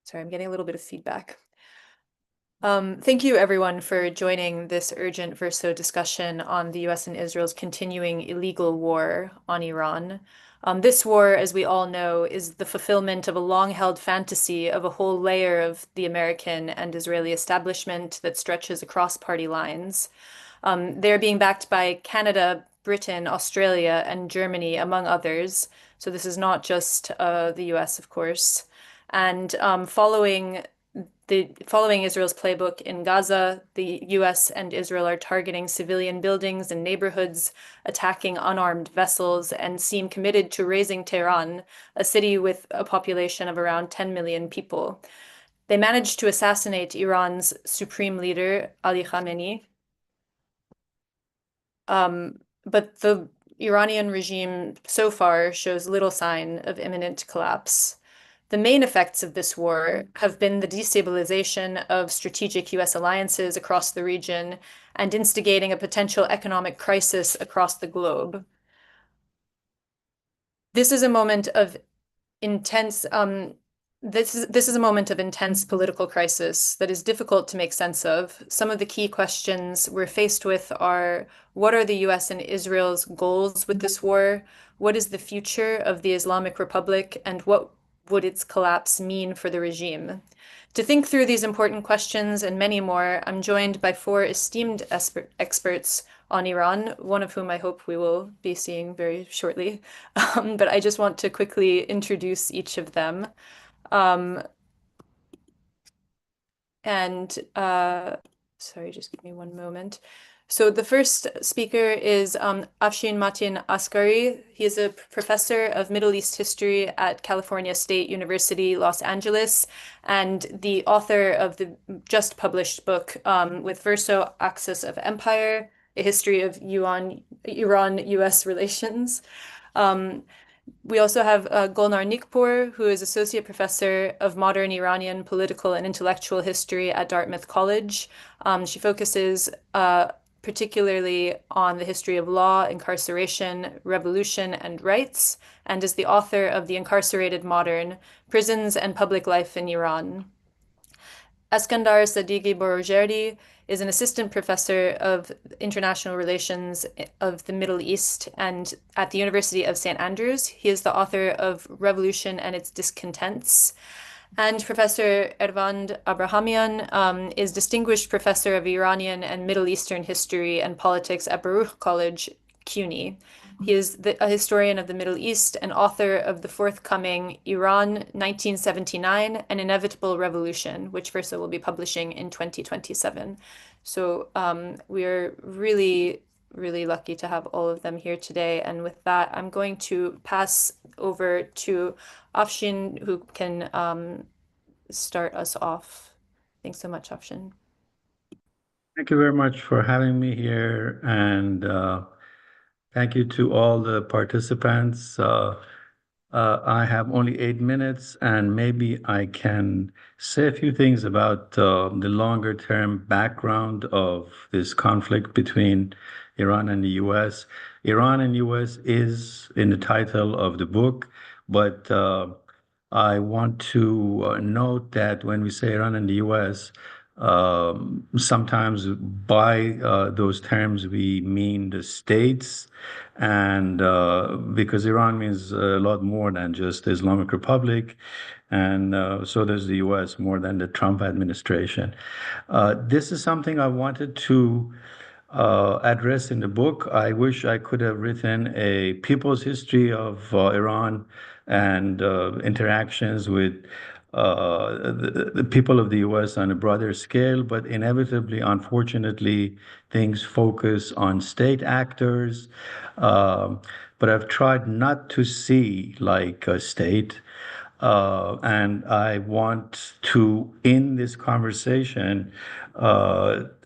Sorry, I'm getting a little bit of feedback. Thank you, everyone, for joining this urgent Verso discussion on the US and Israel's continuing illegal war on Iran. This war, as we all know, is the fulfillment of a long-held fantasy of a whole layer of the American and Israeli establishment that stretches across party lines. They're being backed by Canada, Britain, Australia, and Germany, among others. So this is not just the US, of course. And following Israel's playbook in Gaza, the US and Israel are targeting civilian buildings and neighborhoods, attacking unarmed vessels, and seem committed to razing Tehran, a city with a population of around 10 million people. They managed to assassinate Iran's supreme leader, Ali Khamenei. But the Iranian regime so far shows little sign of imminent collapse. The main effects of this war have been the destabilization of strategic US alliances across the region and instigating a potential economic crisis across the globe. This is a moment of intense this is a moment of intense political crisis that is difficult to make sense of. Some of the key questions we're faced with are: what are the US and Israel's goals with this war? What is the future of the Islamic Republic, and what would its collapse mean for the regime? To think through these important questions and many more, I'm joined by four esteemed experts on Iran, one of whom I hope we will be seeing very shortly. But I just want to quickly introduce each of them. Um, and sorry, just give me one moment. So the first speaker is Afshin Matin-Asgari. He is a professor of Middle East history at California State University, Los Angeles, and the author of the just published book with Verso, Axis of Empire, A History of Iran-US Relations. We also have Golnar Nikpour, who is Associate Professor of Modern Iranian Political and Intellectual History at Dartmouth College. She focuses particularly on the history of law, incarceration, revolution, and rights, and is the author of The Incarcerated Modern: Prisons and Public Life in Iran. Eskandar Sadeghi-Boroujerdi is an assistant professor of international relations of the Middle East and at the University of St. Andrews. He is the author of Revolution and Its Discontents. And Professor Ervand Abrahamian is Distinguished Professor of Iranian and Middle Eastern History and Politics at Baruch College, CUNY. He is a historian of the Middle East and author of the forthcoming Iran 1979: An Inevitable Revolution, which Verso will be publishing in 2027. So we're really, really lucky to have all of them here today. And with that, I'm going to pass over to Afshin, who can start us off. Thanks so much, Afshin. Thank you very much for having me here, and thank you to all the participants. I have only 8 minutes, and maybe I can say a few things about the longer term background of this conflict between Iran and the US. Iran and US is in the title of the book, but I want to note that when we say Iran and the US, sometimes by those terms we mean the states, and because Iran means a lot more than just the Islamic Republic, and so does the US, more than the Trump administration. This is something I wanted to address in the book. I wish I could have written a people's history of Iran and interactions with the people of the US on a broader scale, but inevitably, unfortunately, things focus on state actors. But I've tried not to see like a state. And I want to, in this conversation,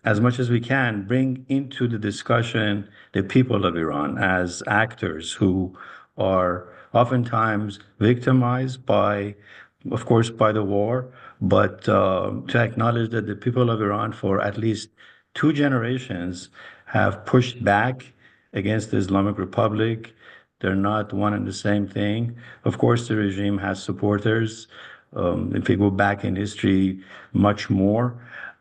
as much as we can, bring into the discussion the people of Iran as actors who are oftentimes victimized by, of course, by the war, but to acknowledge that the people of Iran for at least 2 generations have pushed back against the Islamic Republic. They're not one and the same thing. Of course, the regime has supporters, if we go back in history, much more.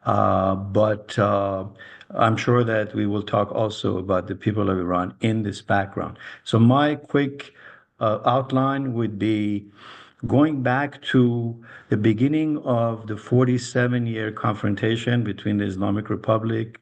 But I'm sure that we will talk also about the people of Iran in this background. So my quick outline would be going back to the beginning of the 47-year confrontation between the Islamic Republic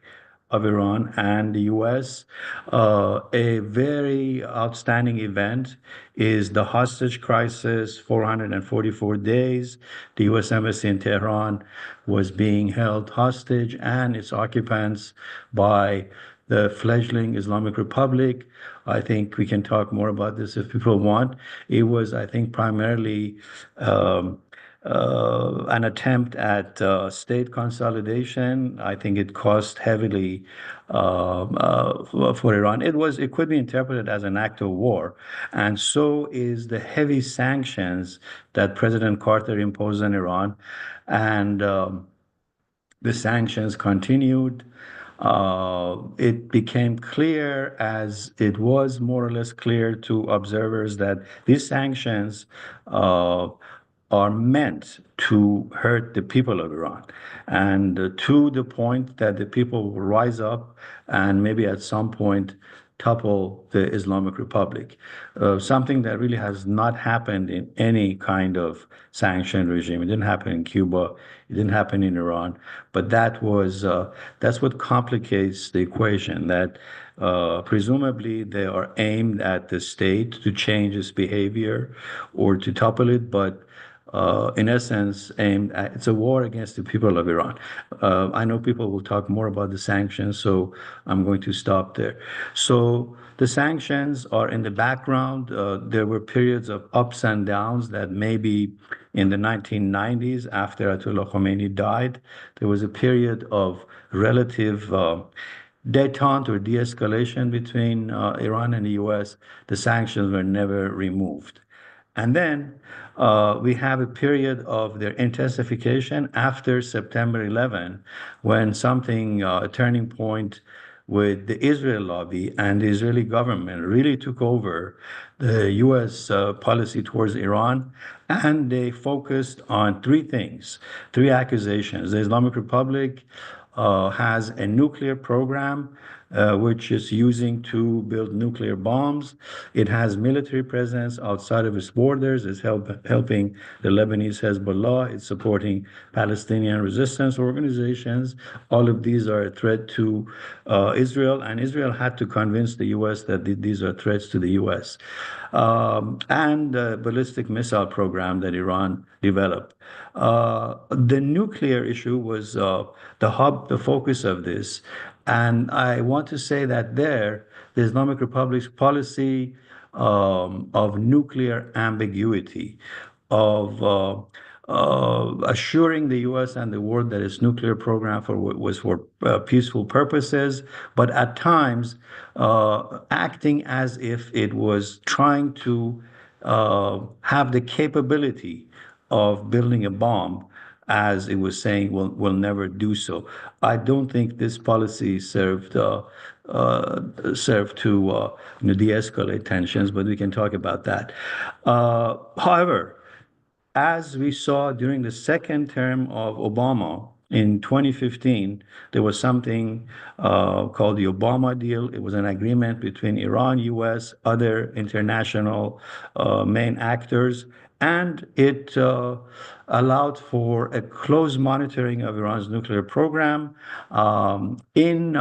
of Iran and the US. A very outstanding event is the hostage crisis, 444 days. The US Embassy in Tehran was being held hostage and its occupants by the fledgling Islamic Republic. I think we can talk more about this if people want. It was, I think, primarily um, an attempt at state consolidation. I think it cost heavily for Iran. It could be interpreted as an act of war, and so is the heavy sanctions that President Carter imposed on Iran, and the sanctions continued. It became clear, as it was more or less clear to observers, that these sanctions uh, are meant to hurt the people of Iran, and to the point that the people will rise up and maybe at some point topple the Islamic Republic. Something that really has not happened in any kind of sanction regime. It didn't happen in Cuba. It didn't happen in Iran. But that's what complicates the equation. That presumably they are aimed at the state to change its behavior or to topple it, but in essence, aimed at, it's a war against the people of Iran. I know people will talk more about the sanctions, so I'm going to stop there. So the sanctions are in the background. There were periods of ups and downs that maybe in the 1990s, after Ayatollah Khomeini died, there was a period of relative detente or de-escalation between Iran and the US. The sanctions were never removed. And then we have a period of their intensification after September 11, when something, a turning point with the Israel lobby and the Israeli government really took over the U.S. Policy towards Iran. And they focused on three things, three accusations. The Islamic Republic has a nuclear program which is using to build nuclear bombs. It has military presence outside of its borders. It's helping the Lebanese Hezbollah. It's supporting Palestinian resistance organizations. All of these are a threat to Israel, and Israel had to convince the U.S. that these are threats to the U.S. And the ballistic missile program that Iran developed. The nuclear issue was the focus of this. And I want to say that there, the Islamic Republic's policy of nuclear ambiguity, of assuring the U.S. and the world that its nuclear program was for peaceful purposes, but at times acting as if it was trying to have the capability of building a bomb, as it was saying will never do so. I don't think this policy served to de-escalate tensions, but we can talk about that. However, as we saw during the second term of Obama in 2015, there was something called the Obama deal. It was an agreement between Iran, US, other international main actors, and it allowed for a close monitoring of Iran's nuclear program in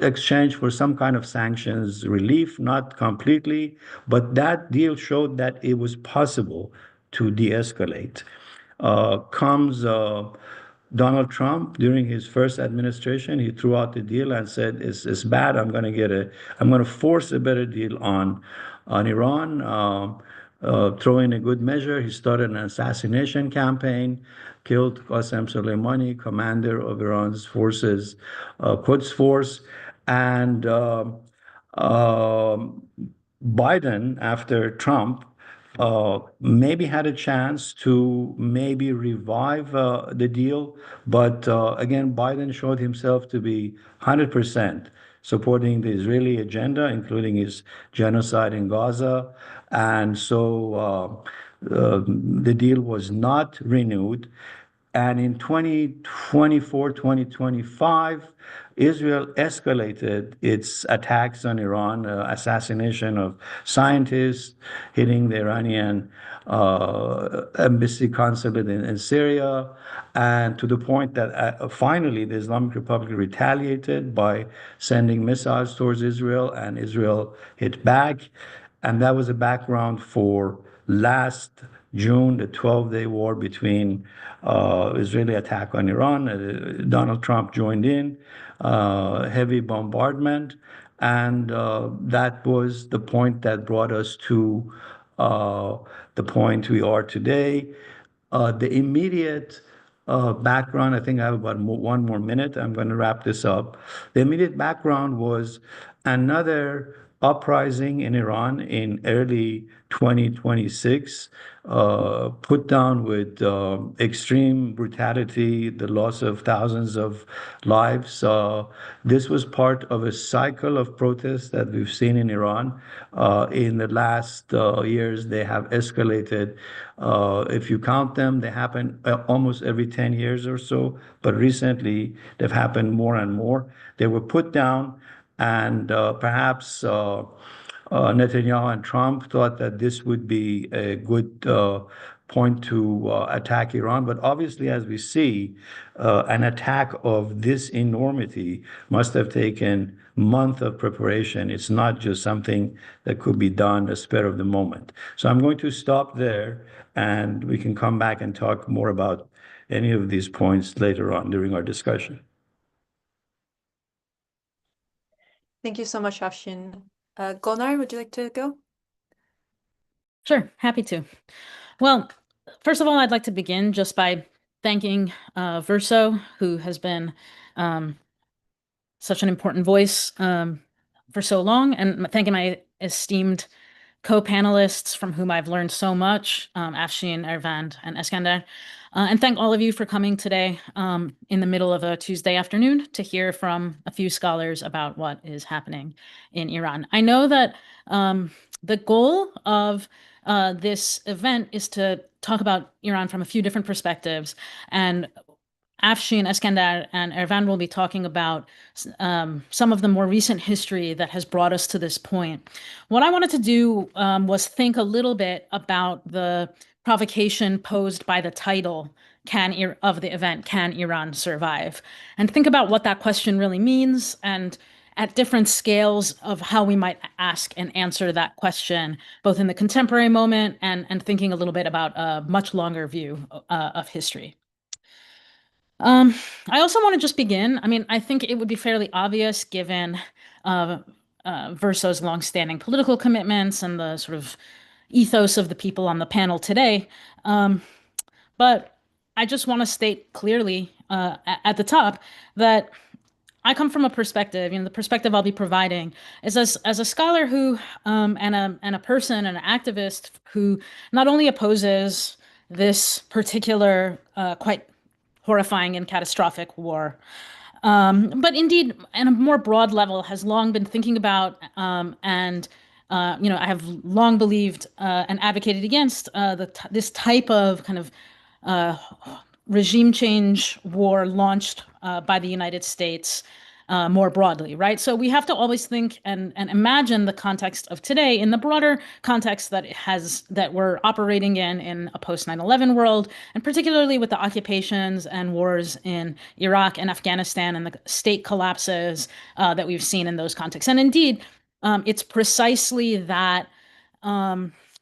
exchange for some kind of sanctions relief, not completely, but that deal showed that it was possible to de-escalate. Comes Donald Trump during his first administration. He threw out the deal and said, "It's bad. I'm going to force a better deal on Iran." Throw in a good measure. He started an assassination campaign, killed Qasem Soleimani, commander of Iran's forces, Quds Force, and Biden, after Trump, maybe had a chance to maybe revive the deal. But again, Biden showed himself to be 100% supporting the Israeli agenda, including his genocide in Gaza. And so The deal was not renewed. And in 2024, 2025, Israel escalated its attacks on Iran, assassination of scientists, hitting the Iranian embassy consulate in Syria, and to the point that finally the Islamic Republic retaliated by sending missiles towards Israel, and Israel hit back. And that was a background for last June, the 12-day war between Israeli attack on Iran. Donald Trump joined in, heavy bombardment, and that was the point that brought us to uh, the point we are today. The immediate background, I think I have about one more minute. I'm going to wrap this up. The immediate background was another uprising in Iran in early 2026, put down with extreme brutality, the loss of thousands of lives. This was part of a cycle of protests that we've seen in Iran. In the last years, they have escalated. If you count them, they happen almost every 10 years or so, but recently they've happened more and more. They were put down, and perhaps Netanyahu and Trump thought that this would be a good point to attack Iran. But obviously, as we see, an attack of this enormity must have taken months of preparation. It's not just something that could be done a spur of the moment. So I'm going to stop there, and we can come back and talk more about any of these points later on during our discussion. Thank you so much, Afshin. Golnar, would you like to go? Sure, happy to. Well, first of all, I'd like to begin just by thanking Verso, who has been such an important voice for so long, and thanking my esteemed co-panelists from whom I've learned so much, Afshin, Ervand, and Eskandar. And thank all of you for coming today in the middle of a Tuesday afternoon to hear from a few scholars about what is happening in Iran. I know that the goal of this event is to talk about Iran from a few different perspectives, and Afshin, Eskandar, and Ervand will be talking about some of the more recent history that has brought us to this point. What I wanted to do was think a little bit about the provocation posed by the title of the event, Can Iran Survive? And think about what that question really means, and at different scales of how we might ask and answer that question, both in the contemporary moment and thinking a little bit about a much longer view of history. I also want to just begin. I mean, I think it would be fairly obvious given Verso's longstanding political commitments and the sort of ethos of the people on the panel today. But I just want to state clearly at the top that I come from a perspective, the perspective I'll be providing is as a scholar who and a person, an activist who not only opposes this particular quite horrifying and catastrophic war, but indeed, on a more broad level, has long been thinking about and I have long believed and advocated against this type of kind of regime change war launched by the United States more broadly, right? So we have to always think and imagine the context of today in the broader context that we're operating in a post 9/11 world, and particularly with the occupations and wars in Iraq and Afghanistan and the state collapses that we've seen in those contexts. And indeed, it's precisely that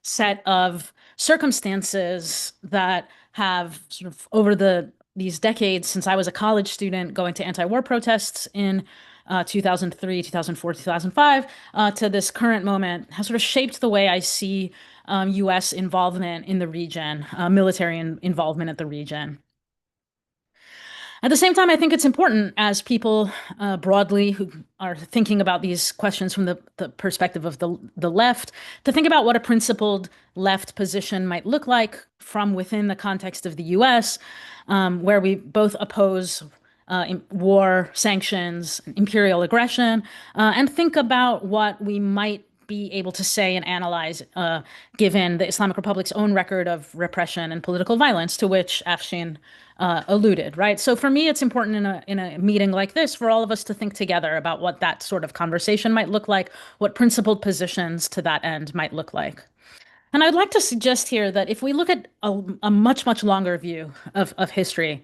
set of circumstances that have sort of over these decades since I was a college student going to anti-war protests in 2003, 2004, 2005, to this current moment has sort of shaped the way I see U.S. involvement in the region, military involvement at the region. At the same time, I think it's important as people broadly who are thinking about these questions from the perspective of the left to think about what a principled left position might look like from within the context of the U.S., where we both oppose war, sanctions, imperial aggression, and think about what we might be able to say and analyze, given the Islamic Republic's own record of repression and political violence, to which Afshin alluded, right? So for me, it's important in a meeting like this for all of us to think together about what that sort of conversation might look like, what principled positions to that end might look like. And I'd like to suggest here that if we look at a much, much longer view of history,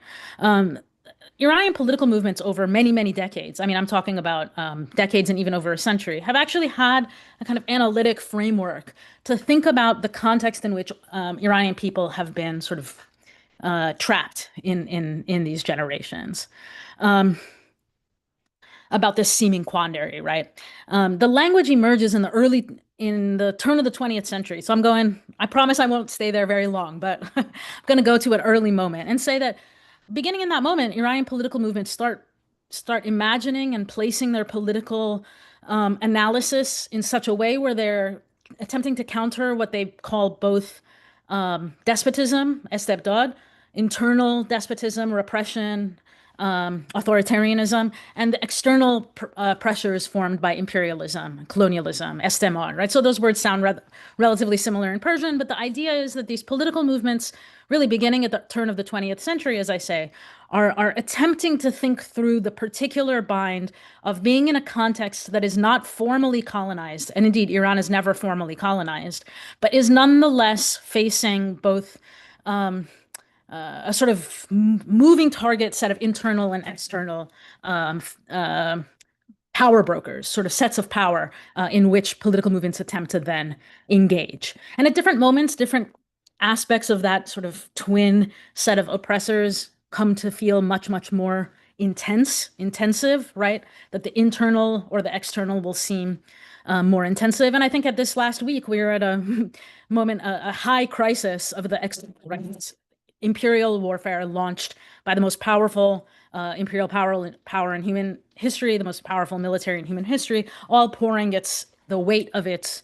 Iranian political movements over many, many decades, I mean, I'm talking about decades and even over a century, have actually had a kind of analytic framework to think about the context in which Iranian people have been sort of trapped in these generations. About this seeming quandary, right? The language emerges in the turn of the 20th century. So I promise I won't stay there very long, but I'm going to go to an early moment and say that beginning in that moment, Iranian political movements start imagining and placing their political analysis in such a way where they're attempting to counter what they call both despotism, estebdad, internal despotism, repression, authoritarianism, and the external pressures formed by imperialism, colonialism, estemar, right? So those words sound relatively similar in Persian, but the idea is that these political movements, really beginning at the turn of the 20th century, as I say, are attempting to think through the particular bind of being in a context that is not formally colonized, and indeed Iran is never formally colonized, but is nonetheless facing both a sort of moving target set of internal and external power brokers, sort of sets of power in which political movements attempt to then engage. And at different moments, different aspects of that sort of twin set of oppressors come to feel much, much more intensive, right? That the internal or the external will seem more intensive. And I think at this last week, we were at a moment, a high crisis of the imperial warfare launched by the most powerful imperial power in human history, the most powerful military in human history, all pouring the weight of its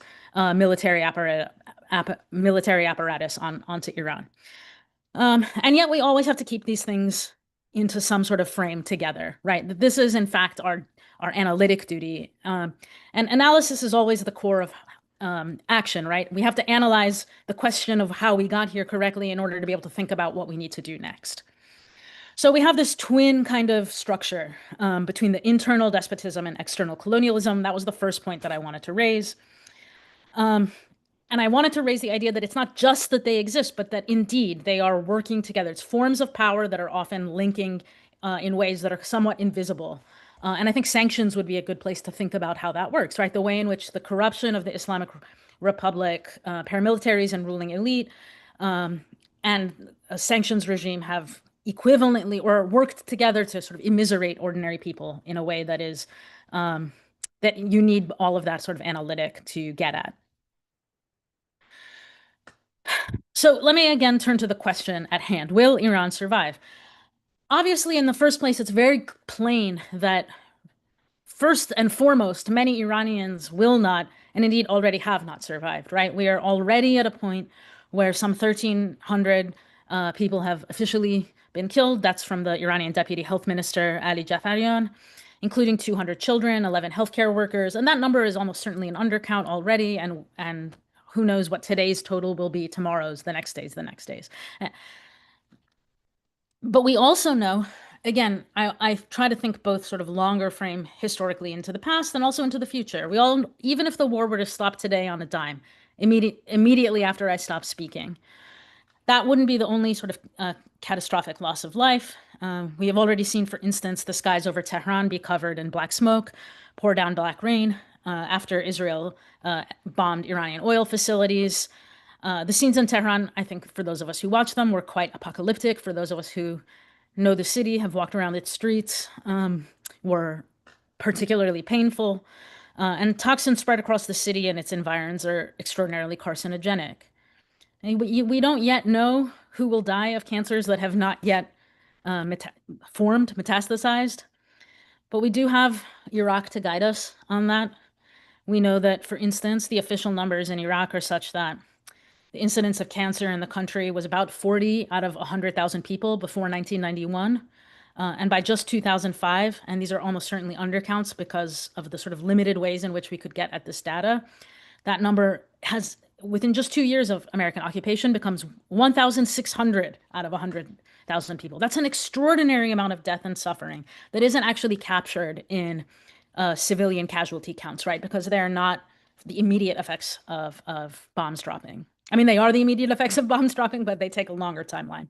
military apparatus onto Iran. And yet we always have to keep these things into some sort of frame together, right? That this is in fact our analytic duty. And analysis is always the core of action, right? We have to analyze the question of how we got here correctly in order to be able to think about what we need to do next. So we have this twin kind of structure between the internal despotism and external colonialism. That was the first point that I wanted to raise. And I wanted to raise the idea that it's not just that they exist, but that indeed they are working together. It's forms of power that are often linking in ways that are somewhat invisible. And I think sanctions would be a good place to think about how that works, right? The way in which the corruption of the Islamic Republic, paramilitaries and ruling elite, and a sanctions regime have equivalently or worked together to sort of immiserate ordinary people in a way that is that you need all of that sort of analytic to get at. So let me again turn to the question at hand. Will Iran survive? Obviously, in the first place, it's very plain that first and foremost, many Iranians will not, and indeed already have not survived, right? We are already at a point where some 1,300 people have officially been killed. That's from the Iranian Deputy Health Minister, Ali Jafarian, including 200 children, 11 healthcare workers. And that number is almost certainly an undercount already. And who knows what today's total will be, tomorrow's, the next day's, the next day's. But we also know, again, I try to think both sort of longer frame historically into the past and also into the future. We all, even if the war were to stop today on a dime, immediately after I stop speaking, that wouldn't be the only sort of catastrophic loss of life. We have already seen, for instance, the skies over Tehran be covered in black smoke, pour down black rain after Israel bombed Iranian oil facilities. The scenes in Tehran, I think for those of us who watch them, were quite apocalyptic. For those of us who know the city, have walked around its streets, were particularly painful. And toxins spread across the city and its environs are extraordinarily carcinogenic. And we don't yet know who will die of cancers that have not yet metastasized. But we do have Iraq to guide us on that. We know that, for instance, the official numbers in Iraq are such that the incidence of cancer in the country was about 40 out of 100,000 people before 1991. And by just 2005, and these are almost certainly undercounts because of the sort of limited ways in which we could get at this data, That number has, within just 2 years of American occupation, becomes 1,600 out of 100,000 people. That's an extraordinary amount of death and suffering that isn't actually captured in civilian casualty counts, right? Because they're not the immediate effects of bombs dropping. I mean, they are the immediate effects of bombs dropping, but they take a longer timeline.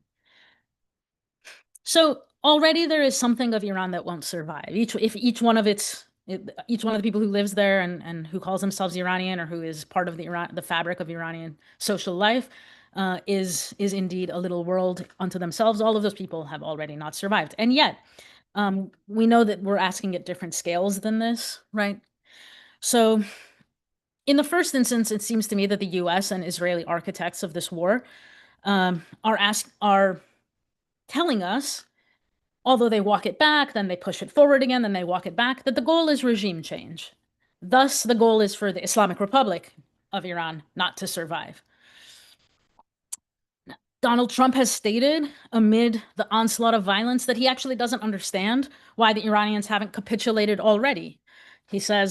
So already there is something of Iran that won't survive. Each one of the people who lives there and who calls themselves Iranian or who is part of the fabric of Iranian social life is indeed a little world unto themselves. All of those people have already not survived. And yet, we know that we're asking at different scales than this, right? So in the first instance, it seems to me that the US and Israeli architects of this war are telling us, although they walk it back, then they push it forward again, then they walk it back, that the goal is regime change. Thus, the goal is for the Islamic Republic of Iran not to survive. Donald Trump has stated, amid the onslaught of violence, that he actually doesn't understand why the Iranians haven't capitulated already. He said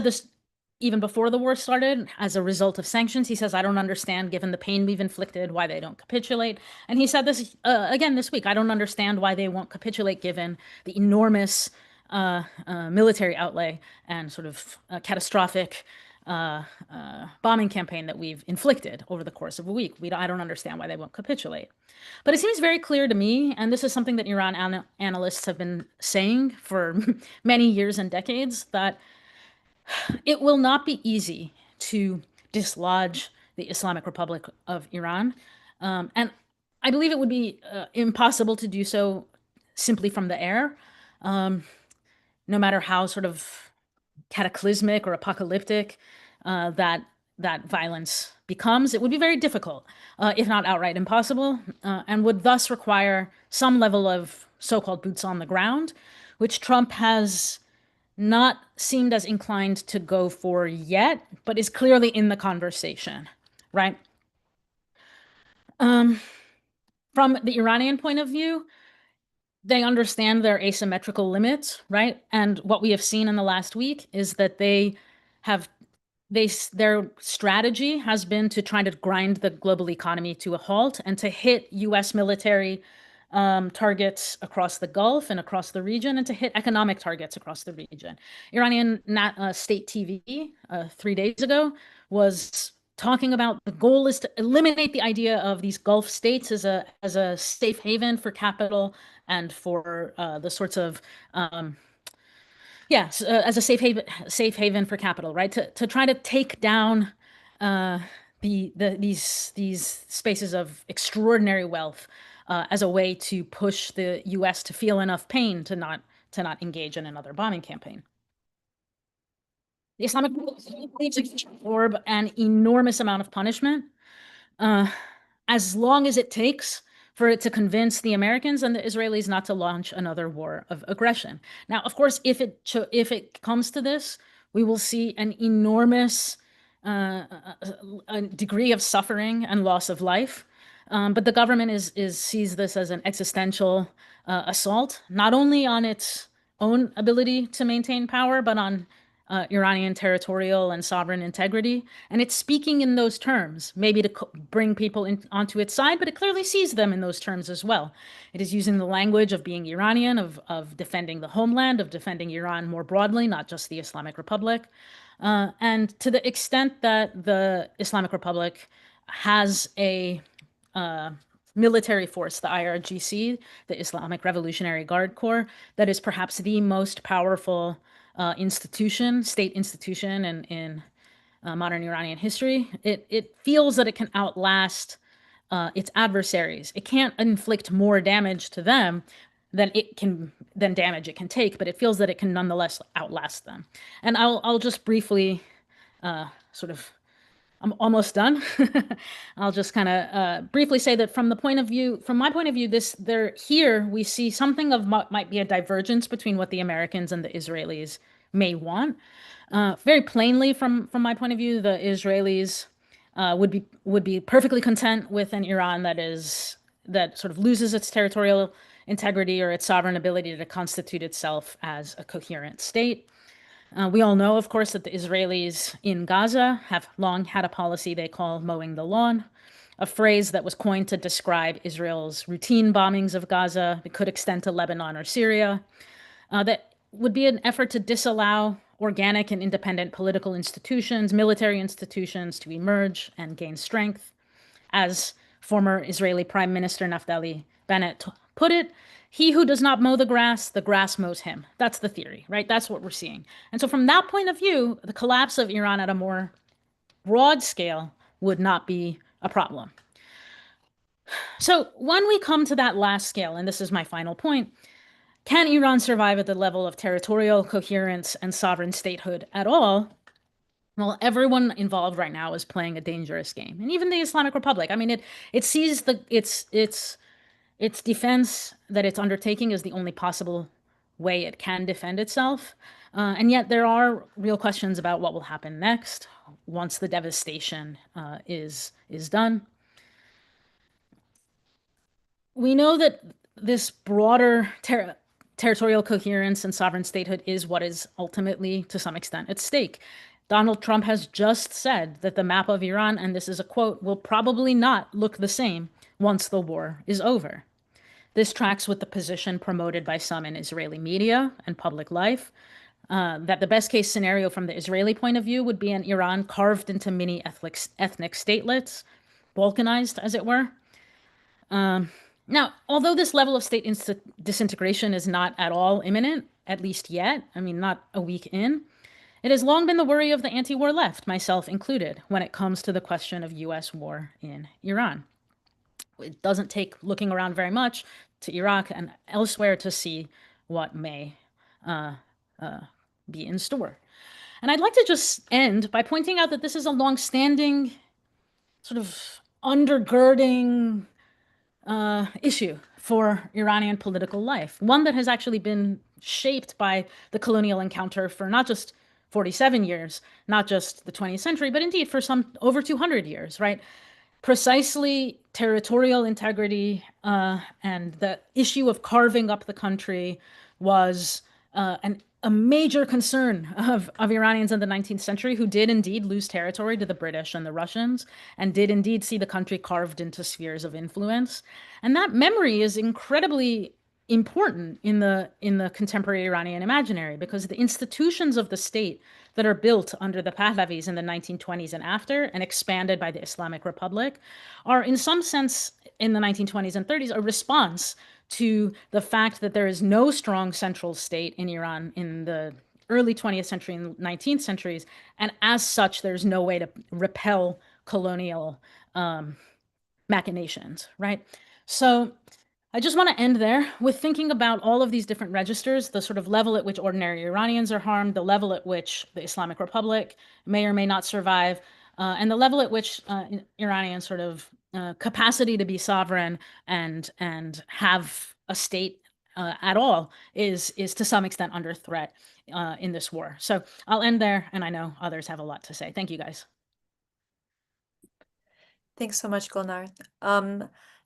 this even before the war started, as a result of sanctions. He says, I don't understand, given the pain we've inflicted, why they don't capitulate. And he said this again this week. I don't understand why they won't capitulate, given the enormous military outlay and sort of catastrophic bombing campaign that we've inflicted over the course of a week. I don't understand why they won't capitulate. But it seems very clear to me, and this is something that Iran analysts have been saying for many years and decades, that it will not be easy to dislodge the Islamic Republic of Iran. And I believe it would be impossible to do so simply from the air, no matter how sort of cataclysmic or apocalyptic that violence becomes. It would be very difficult, if not outright impossible, and would thus require some level of so-called boots on the ground, which Trump has not seemed as inclined to go for yet, but is clearly in the conversation, right? From the Iranian point of view, they understand their asymmetrical limits, right? And what we have seen in the last week is that their strategy has been to try to grind the global economy to a halt and to hit US military targets across the Gulf and across the region, and to hit economic targets across the region. Iranian state TV 3 days ago was talking about the goal is to eliminate the idea of these Gulf states as a safe haven for capital and for the sorts of as a safe haven for capital, right? To try to take down these spaces of extraordinary wealth as a way to push the U.S. to feel enough pain to not engage in another bombing campaign. The Islamic Republic believes it can absorb an enormous amount of punishment, as long as it takes for it to convince the Americans and the Israelis not to launch another war of aggression. Now, of course, if it comes to this, we will see an enormous degree of suffering and loss of life. But the government sees this as an existential assault, not only on its own ability to maintain power, but on Iranian territorial and sovereign integrity. And it's speaking in those terms, maybe to bring people onto its side, but it clearly sees them in those terms as well. It is using the language of being Iranian, of defending the homeland, of defending Iran more broadly, not just the Islamic Republic. And to the extent that the Islamic Republic has a military force, the IRGC, the Islamic Revolutionary Guard Corps, that is perhaps the most powerful state institution in modern Iranian history. It feels that it can outlast its adversaries. It can't inflict more damage to them than damage it can take, but it feels that it can nonetheless outlast them. And I'll just briefly I'm almost done. I'll just kind of briefly say that from my point of view, here we see something of might be a divergence between what the Americans and the Israelis may want. Very plainly, from my point of view, the Israelis would be perfectly content with an Iran that sort of loses its territorial integrity or its sovereign ability to constitute itself as a coherent state. We all know, of course, that the Israelis in Gaza have long had a policy they call mowing the lawn, a phrase that was coined to describe Israel's routine bombings of Gaza. It could extend to Lebanon or Syria. That would be an effort to disallow organic and independent political institutions, military institutions to emerge and gain strength. As former Israeli Prime Minister Naftali Bennett put it, he who does not mow the grass mows him. That's the theory, right? That's what we're seeing. And so from that point of view, the collapse of Iran at a more broad scale would not be a problem. So when we come to that last scale, and this is my final point, can Iran survive at the level of territorial coherence and sovereign statehood at all? Well, everyone involved right now is playing a dangerous game, and even the Islamic Republic. I mean, it sees its defense that it's undertaking is the only possible way it can defend itself, and yet there are real questions about what will happen next once the devastation is done. We know that this broader territorial coherence and sovereign statehood is what is ultimately, to some extent, at stake. Donald Trump has just said that the map of Iran, and this is a quote, will probably not look the same once the war is over. This tracks with the position promoted by some in Israeli media and public life, that the best case scenario from the Israeli point of view would be an Iran carved into mini ethnic statelets, balkanized, as it were. Now, although this level of state disintegration is not at all imminent, at least yet, I mean, not a week in, it has long been the worry of the anti-war left, myself included, when it comes to the question of U.S. war in Iran. It doesn't take looking around very much to Iraq and elsewhere to see what may be in store. And I'd like to just end by pointing out that this is a long-standing, sort of undergirding issue for Iranian political life, one that has actually been shaped by the colonial encounter for not just 47 years, not just the 20th century, but indeed for some over 200 years, right? Precisely territorial integrity and the issue of carving up the country was a major concern of Iranians in the 19th century, who did indeed lose territory to the British and the Russians, and did indeed see the country carved into spheres of influence. And that memory is incredibly important in the contemporary Iranian imaginary, because the institutions of the state that are built under the Pahlavis in the 1920s and after, and expanded by the Islamic Republic, are in some sense in the 1920s and 30s a response to the fact that there is no strong central state in Iran in the early 20th century and 19th centuries, and as such, there's no way to repel colonial machinations, right? So I just want to end there with thinking about all of these different registers, the sort of level at which ordinary Iranians are harmed, the level at which the Islamic Republic may or may not survive, and the level at which Iranian sort of capacity to be sovereign and have a state at all is to some extent under threat in this war. So I'll end there, and I know others have a lot to say. Thank you, guys. Thanks so much, Golnar.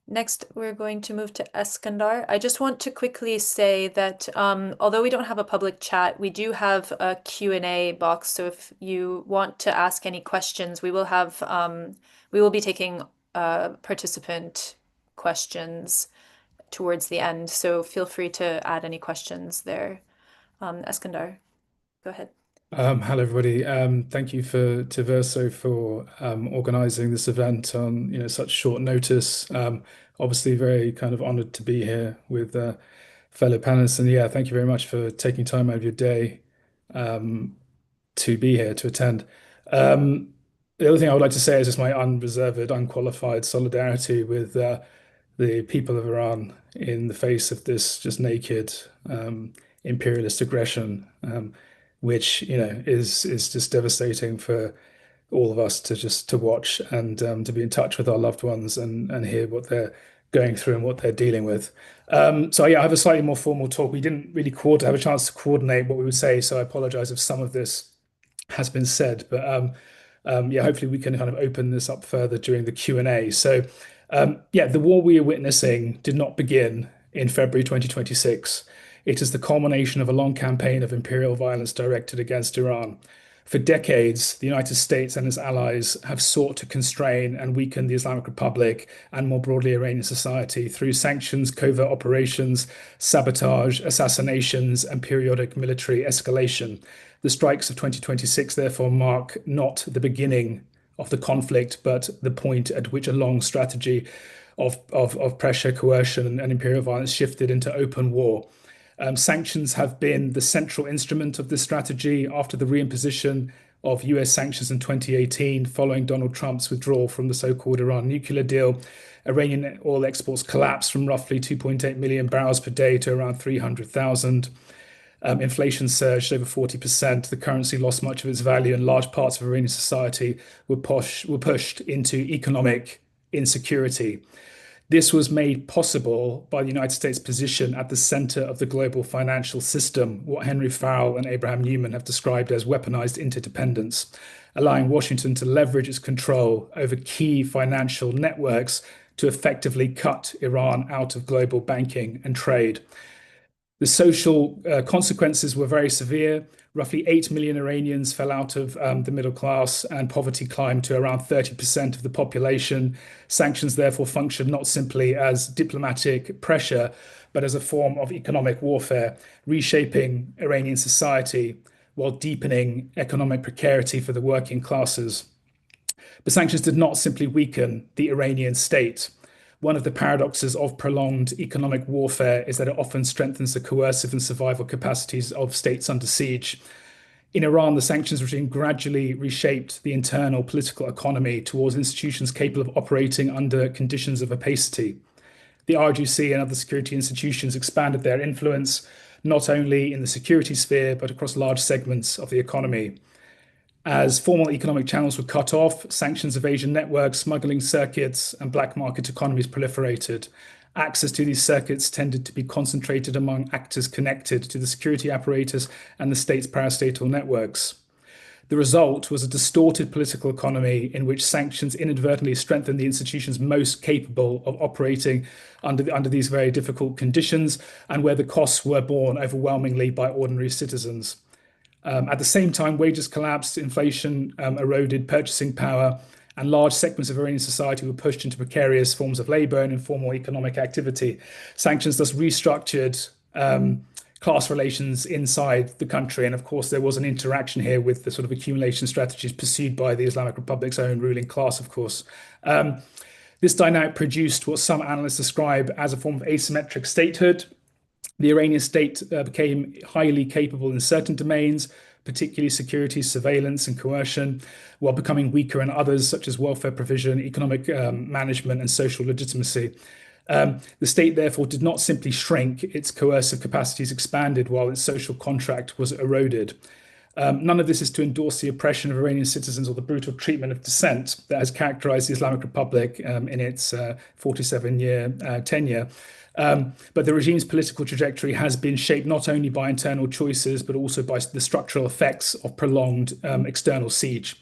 Next, we're going to move to Eskandar. I just want to quickly say that although we don't have a public chat, we do have a Q&A box. So if you want to ask any questions, we will be taking participant questions towards the end. So feel free to add any questions there. Eskandar, go ahead. Hello, everybody. Thank you to Verso for organizing this event on such short notice. Obviously, very kind of honored to be here with fellow panelists, and yeah, thank you very much for taking time out of your day to be here to attend. The other thing I would like to say is just my unreserved, unqualified solidarity with the people of Iran in the face of this just naked imperialist aggression. Which is just devastating for all of us to watch and to be in touch with our loved ones and hear what they're going through and what they're dealing with. So yeah, I have a slightly more formal talk. We didn't really have a chance to coordinate what we would say, so I apologize if some of this has been said. But yeah, hopefully we can kind of open this up further during the Q&A. So yeah, the war we are witnessing did not begin in February 2026. It is the culmination of a long campaign of imperial violence directed against Iran. For decades, the United States and its allies have sought to constrain and weaken the Islamic Republic and more broadly Iranian society through sanctions, covert operations, sabotage, assassinations, and periodic military escalation. The strikes of 2026 therefore mark not the beginning of the conflict, but the point at which a long strategy of pressure, coercion, and imperial violence shifted into open war. Sanctions have been the central instrument of this strategy after the reimposition of US sanctions in 2018, following Donald Trump's withdrawal from the so-called Iran nuclear deal. Iranian oil exports collapsed from roughly 2.8 million barrels per day to around 300,000. Inflation surged over 40%. The currency lost much of its value, and large parts of Iranian society were pushed into economic insecurity. This was made possible by the United States' position at the center of the global financial system, what Henry Farrell and Abraham Newman have described as weaponized interdependence, allowing Washington to leverage its control over key financial networks to effectively cut Iran out of global banking and trade. The social consequences were very severe. Roughly 8 million Iranians fell out of the middle class, and poverty climbed to around 30% of the population. Sanctions therefore functioned not simply as diplomatic pressure, but as a form of economic warfare, reshaping Iranian society while deepening economic precarity for the working classes. But sanctions did not simply weaken the Iranian state. One of the paradoxes of prolonged economic warfare is that it often strengthens the coercive and survival capacities of states under siege. In Iran, the sanctions regime gradually reshaped the internal political economy towards institutions capable of operating under conditions of opacity. The RGC and other security institutions expanded their influence, not only in the security sphere, but across large segments of the economy. As formal economic channels were cut off, sanctions evasion networks, smuggling circuits, and black market economies proliferated. Access to these circuits tended to be concentrated among actors connected to the security apparatus and the state's parastatal networks. The result was a distorted political economy in which sanctions inadvertently strengthened the institutions most capable of operating under these very difficult conditions, and where the costs were borne overwhelmingly by ordinary citizens. At the same time, wages collapsed, inflation eroded purchasing power, and large segments of Iranian society were pushed into precarious forms of labor and informal economic activity. Sanctions thus restructured class relations inside the country. And of course, there was an interaction here with the sort of accumulation strategies pursued by the Islamic Republic's own ruling class, of course. This dynamic produced what some analysts describe as a form of asymmetric statehood. The Iranian state became highly capable in certain domains, particularly security, surveillance, and coercion, while becoming weaker in others, such as welfare provision, economic management, and social legitimacy. The state, therefore, did not simply shrink, its coercive capacities expanded while its social contract was eroded. None of this is to endorse the oppression of Iranian citizens or the brutal treatment of dissent that has characterized the Islamic Republic in its 47-year tenure. But the regime's political trajectory has been shaped not only by internal choices, but also by the structural effects of prolonged external siege.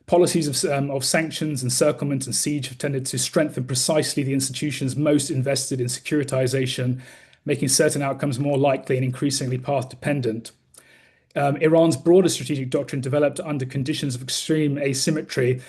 Policies of sanctions, encirclement, and siege have tended to strengthen precisely the institutions most invested in securitization, making certain outcomes more likely and increasingly path-dependent. Iran's broader strategic doctrine developed under conditions of extreme asymmetry.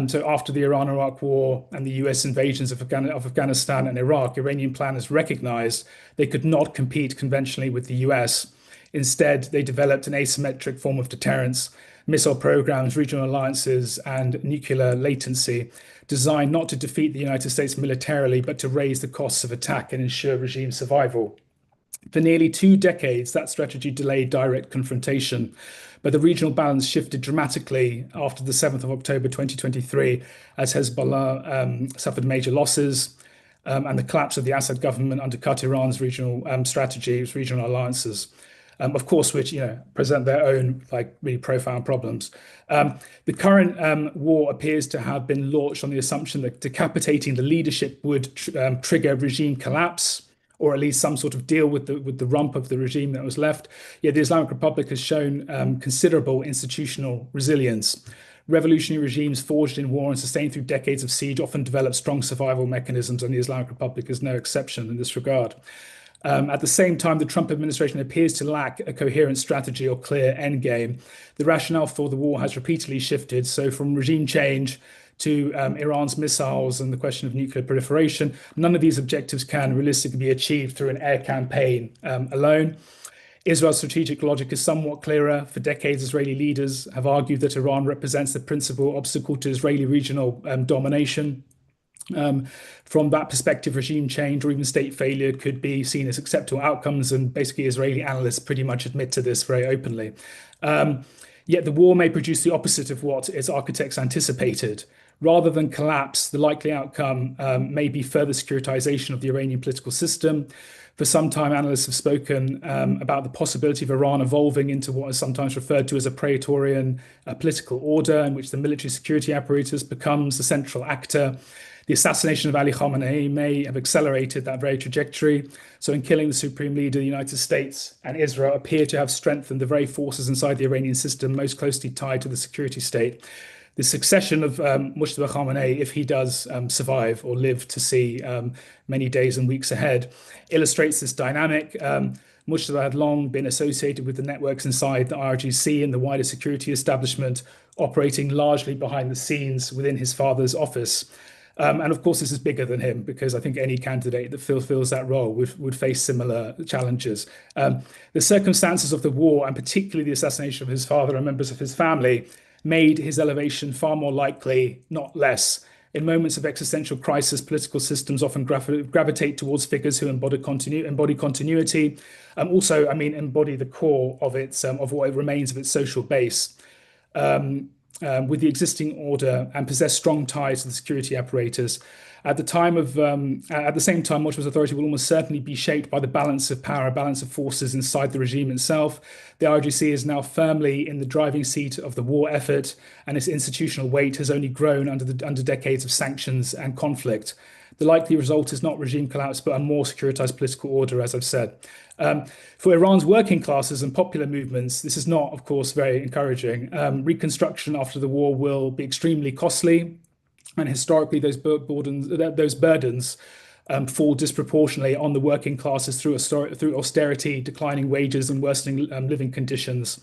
So after the Iran-Iraq war and the US invasions of Afghanistan and Iraq, Iranian planners recognized they could not compete conventionally with the US. Instead, they developed an asymmetric form of deterrence, missile programs, regional alliances, and nuclear latency, designed not to defeat the United States militarily, but to raise the costs of attack and ensure regime survival. For nearly 2 decades, that strategy delayed direct confrontation, but the regional balance shifted dramatically after the 7th of October 2023, as Hezbollah suffered major losses, and the collapse of the Assad government undercut Iran's regional strategies, regional alliances, of course, which present their own really profound problems. The current war appears to have been launched on the assumption that decapitating the leadership would trigger regime collapse, or at least some sort of deal with the rump of the regime that was left. Yet the Islamic Republic has shown considerable institutional resilience. Revolutionary regimes forged in war and sustained through decades of siege often develop strong survival mechanisms, and the Islamic Republic is no exception in this regard. At the same time, the Trump administration appears to lack a coherent strategy or clear endgame. The rationale for the war has repeatedly shifted. So from regime change to Iran's missiles and the question of nuclear proliferation, none of these objectives can realistically be achieved through an air campaign alone. Israel's strategic logic is somewhat clearer. For decades, Israeli leaders have argued that Iran represents the principal obstacle to Israeli regional domination. From that perspective, regime change or even state failure could be seen as acceptable outcomes, and basically Israeli analysts pretty much admit to this very openly. Yet the war may produce the opposite of what its architects anticipated. Rather than collapse, the likely outcome may be further securitization of the Iranian political system. For some time, analysts have spoken about the possibility of Iran evolving into what is sometimes referred to as a Praetorian political order, in which the military security apparatus becomes the central actor. The assassination of Ali Khamenei may have accelerated that very trajectory. So in killing the supreme leader, the United States and Israel appear to have strengthened the very forces inside the Iranian system most closely tied to the security state. The succession of Mujtaba Khamenei, if he does survive or live to see many days and weeks ahead, illustrates this dynamic. Mujtaba had long been associated with the networks inside the IRGC and the wider security establishment, operating largely behind the scenes within his father's office. And of course, this is bigger than him, because I think any candidate that fulfills that role would face similar challenges. The circumstances of the war, and particularly the assassination of his father and members of his family, made his elevation far more likely, not less. In moments of existential crisis, political systems often gravitate towards figures who embody continuity, also, embody the core of what remains of its social base. With the existing order and possess strong ties to the security apparatus. At the same time, Mujtaba's authority will almost certainly be shaped by the balance of power, balance of forces inside the regime itself. The IRGC is now firmly in the driving seat of the war effort, and its institutional weight has only grown under decades of sanctions and conflict. The likely result is not regime collapse, but a more securitized political order, as I've said. For Iran's working classes and popular movements, this is not, of course, very encouraging. Reconstruction after the war will be extremely costly, and historically those burdens fall disproportionately on the working classes through austerity, declining wages, and worsening living conditions.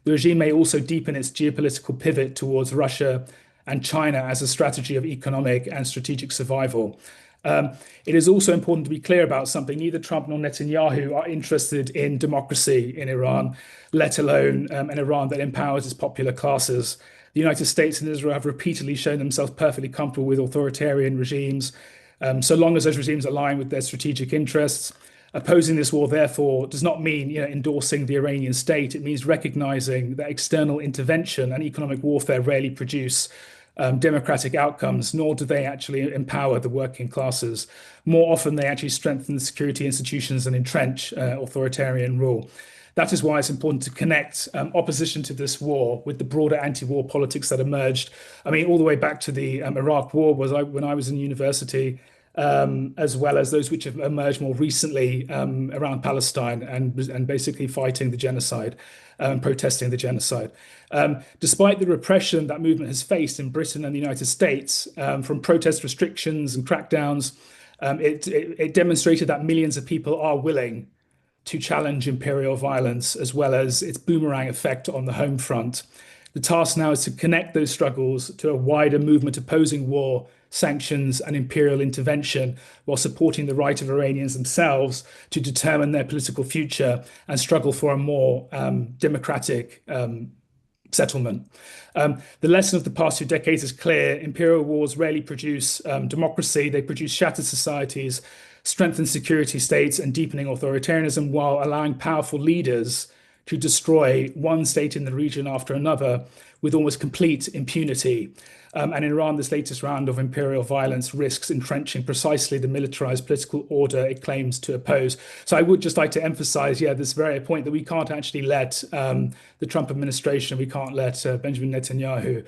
The regime may also deepen its geopolitical pivot towards Russia and China as a strategy of economic and strategic survival. It is also important to be clear about something. Neither Trump nor Netanyahu are interested in democracy in Iran, let alone an Iran that empowers its popular classes. The United States and Israel have repeatedly shown themselves perfectly comfortable with authoritarian regimes, so long as those regimes align with their strategic interests. Opposing this war, therefore, does not mean endorsing the Iranian state. It means recognizing that external intervention and economic warfare rarely produce democratic outcomes, nor do they actually empower the working classes. More often, they actually strengthen the security institutions and entrench authoritarian rule. That is why it's important to connect opposition to this war with the broader anti-war politics that emerged. All the way back to the Iraq War when I was in university, as well as those which have emerged more recently around Palestine and basically fighting the genocide, protesting the genocide. Despite the repression that movement has faced in Britain and the United States, from protest restrictions and crackdowns, it demonstrated that millions of people are willing to challenge imperial violence, as well as its boomerang effect on the home front. The task now is to connect those struggles to a wider movement opposing war, sanctions, and imperial intervention, while supporting the right of Iranians themselves to determine their political future and struggle for a more democratic settlement. The lesson of the past 2 decades is clear. Imperial wars rarely produce democracy. They produce shattered societies, strengthened security states, and deepening authoritarianism, while allowing powerful leaders to destroy one state in the region after another with almost complete impunity. And in Iran, this latest round of imperial violence risks entrenching precisely the militarized political order it claims to oppose. So I would just like to emphasize, this very point that we can't actually let the Trump administration, we can't let Benjamin Netanyahu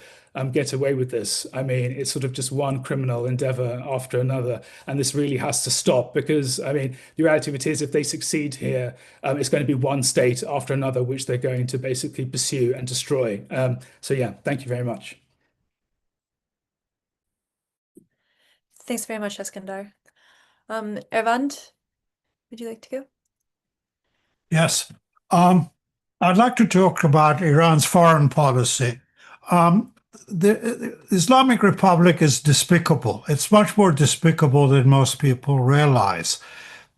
get away with this. It's sort of just one criminal endeavor after another. And this really has to stop, because, the reality of it is, if they succeed here, it's going to be one state after another, which they're going to basically pursue and destroy. Thank you very much. Thanks very much, Eskandar. Ervand, would you like to go? Yes. I'd like to talk about Iran's foreign policy. Um, the Islamic Republic is despicable. It's much more despicable than most people realize.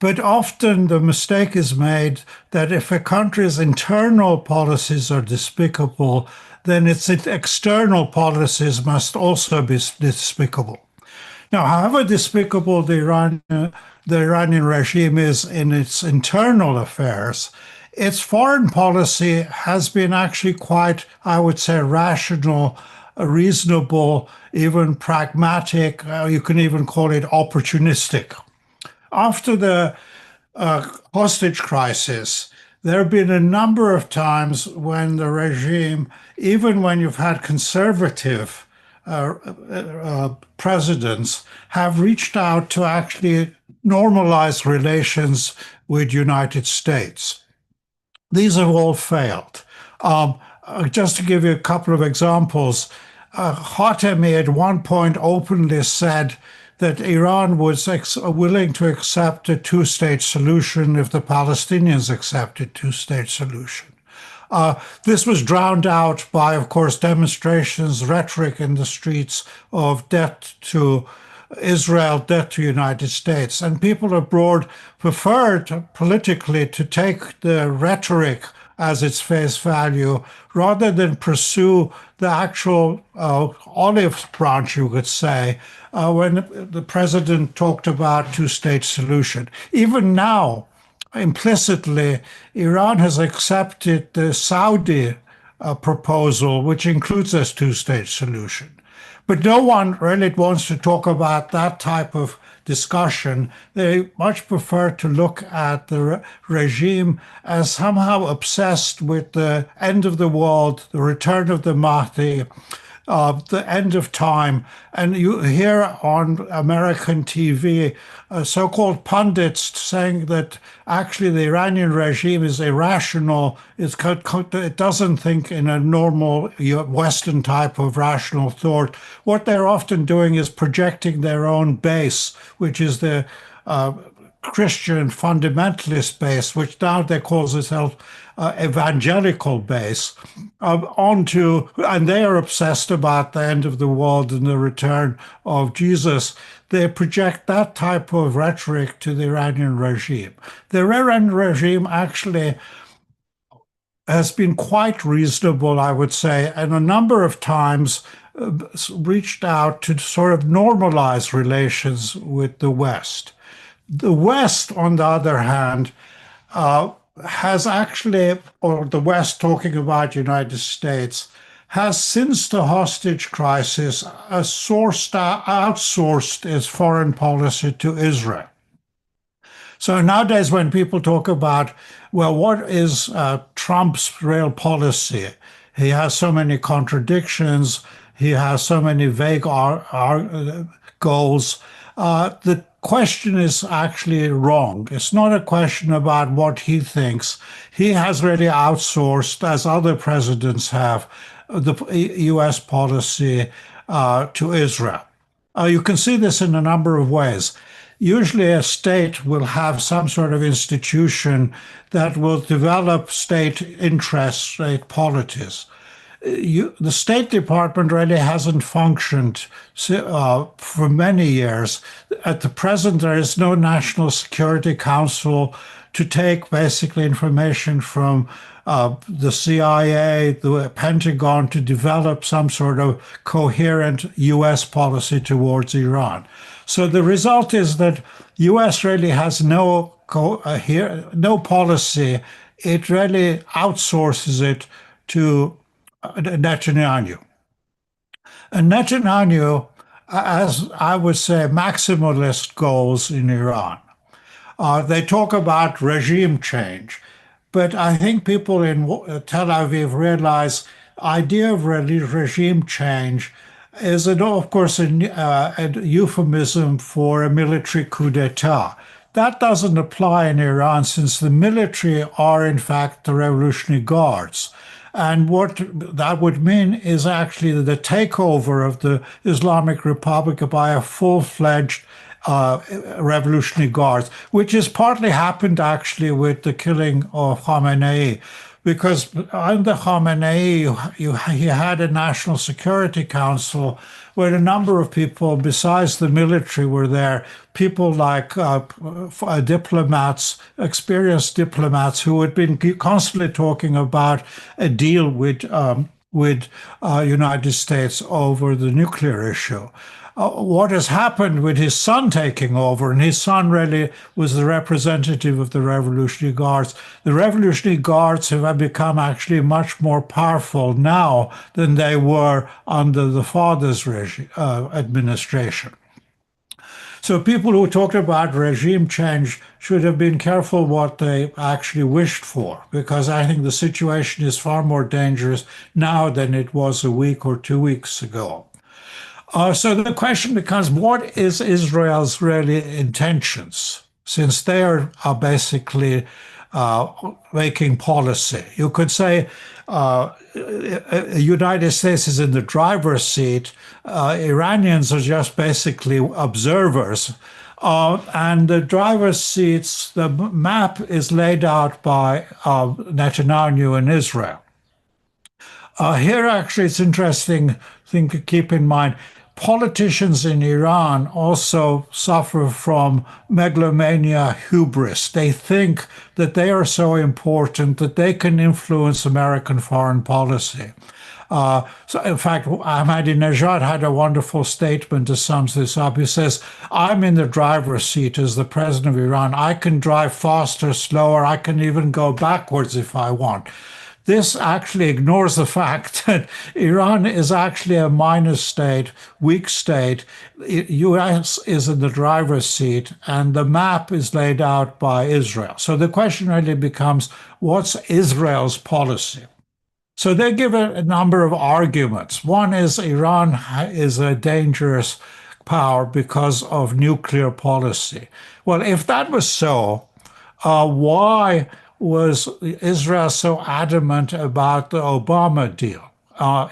But often the mistake is made that if a country's internal policies are despicable, then its external policies must also be despicable. Now, however despicable the Iranian regime is in its internal affairs, its foreign policy has been actually quite, I would say, rational, reasonable, even pragmatic. You can even call it opportunistic. After the hostage crisis, there have been a number of times when the regime, even when you've had conservative presidents, have reached out to actually normalize relations with United States. These have all failed. Just to give you a couple of examples, Khatami at one point openly said that Iran was willing to accept a two-state solution if the Palestinians accepted a two-state solution. This was drowned out by, of course, demonstrations, rhetoric in the streets of debt to Israel, debt to the United States. And people abroad preferred politically to take the rhetoric as its face value rather than pursue the actual olive branch, you could say, when the president talked about two-state solution. Even now, implicitly, Iran has accepted the Saudi proposal, which includes this two-state solution. But no one really wants to talk about that type of discussion. They much prefer to look at the regime as somehow obsessed with the end of the world, the return of the Mahdi, the end of time. And you hear on American TV so-called pundits saying that actually the Iranian regime is irrational. It doesn't think in a normal Western type of rational thought. What they're often doing is projecting their own base, which is the Christian fundamentalist base, which now they call itself evangelical base, onto, and they are obsessed about the end of the world and the return of Jesus. They project that type of rhetoric to the Iranian regime. The Iranian regime actually has been quite reasonable, I would say, and a number of times reached out to sort of normalize relations with the West. The West, on the other hand, has actually, or the West talking about United States, has since the hostage crisis outsourced its foreign policy to Israel. So nowadays when people talk about, well, what is Trump's real policy? He has so many contradictions. He has so many vague goals. The question is actually wrong. It's not a question about what he thinks. He has really outsourced, as other presidents have, the U.S. policy to Israel. You can see this in a number of ways. Usually a state will have some sort of institution that will develop state interests, state politics. The State Department really hasn't functioned for many years. At the present, there is no National Security Council to take basically information from the CIA, the Pentagon, to develop some sort of coherent U.S. policy towards Iran. So the result is that U.S. really has no policy. It really outsources it to Netanyahu. And Netanyahu has, I would say, maximalist goals in Iran. They talk about regime change, but I think people in Tel Aviv realize idea of regime change is, of course, a euphemism for a military coup d'etat. That doesn't apply in Iran since the military are, in fact, the Revolutionary Guards. And what that would mean is actually the takeover of the Islamic Republic by a full-fledged Revolutionary Guards, which has partly happened actually with the killing of Khamenei. Because under Khamenei, you had a National Security Council where a number of people, besides the military, were there. People like diplomats, experienced diplomats, who had been constantly talking about a deal with United States over the nuclear issue. What has happened with his son taking over, and his son really was the representative of the Revolutionary Guards. The Revolutionary Guards have become actually much more powerful now than they were under the father's administration. So people who talked about regime change should have been careful what they actually wished for, because I think the situation is far more dangerous now than it was a week or 2 weeks ago. So the question becomes, what is Israel's really intentions, since they are basically making policy? You could say the United States is in the driver's seat. Iranians are just basically observers. And the driver's seats, the map is laid out by Netanyahu in Israel. Here, actually, it's interesting thing to keep in mind. Politicians in Iran also suffer from megalomania hubris. They think that they are so important that they can influence American foreign policy. So in fact, Ahmadinejad had a wonderful statement that sums this up. He says, I'm in the driver's seat as the president of Iran. I can drive faster, slower. I can even go backwards if I want. This actually ignores the fact that Iran is actually a minor state, weak state. US is in the driver's seat, and the map is laid out by Israel. So the question really becomes, what's Israel's policy? So they give a number of arguments. One is Iran is a dangerous power because of nuclear policy. Well, if that was so, why was Israel so adamant about the Obama deal?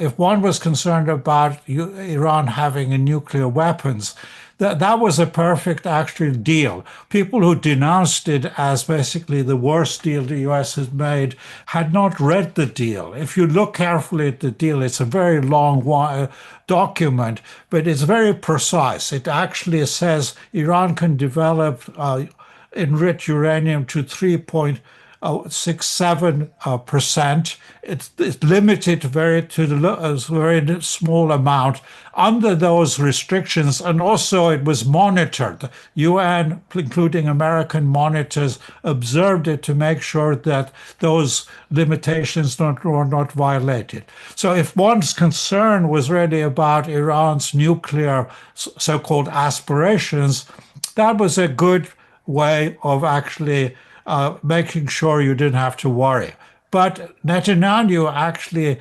If one was concerned about Iran having nuclear weapons, that was a perfect actual deal. People who denounced it as basically the worst deal the US has made had not read the deal. If you look carefully at the deal, it's a very long document, but it's very precise. It actually says Iran can develop enriched uranium to 3.67%. It's limited to a very small amount under those restrictions, and also it was monitored. The UN, including American monitors, observed it to make sure that those limitations were not violated. So if one's concern was really about Iran's nuclear so-called aspirations, that was a good way of actually making sure you didn't have to worry. But Netanyahu actually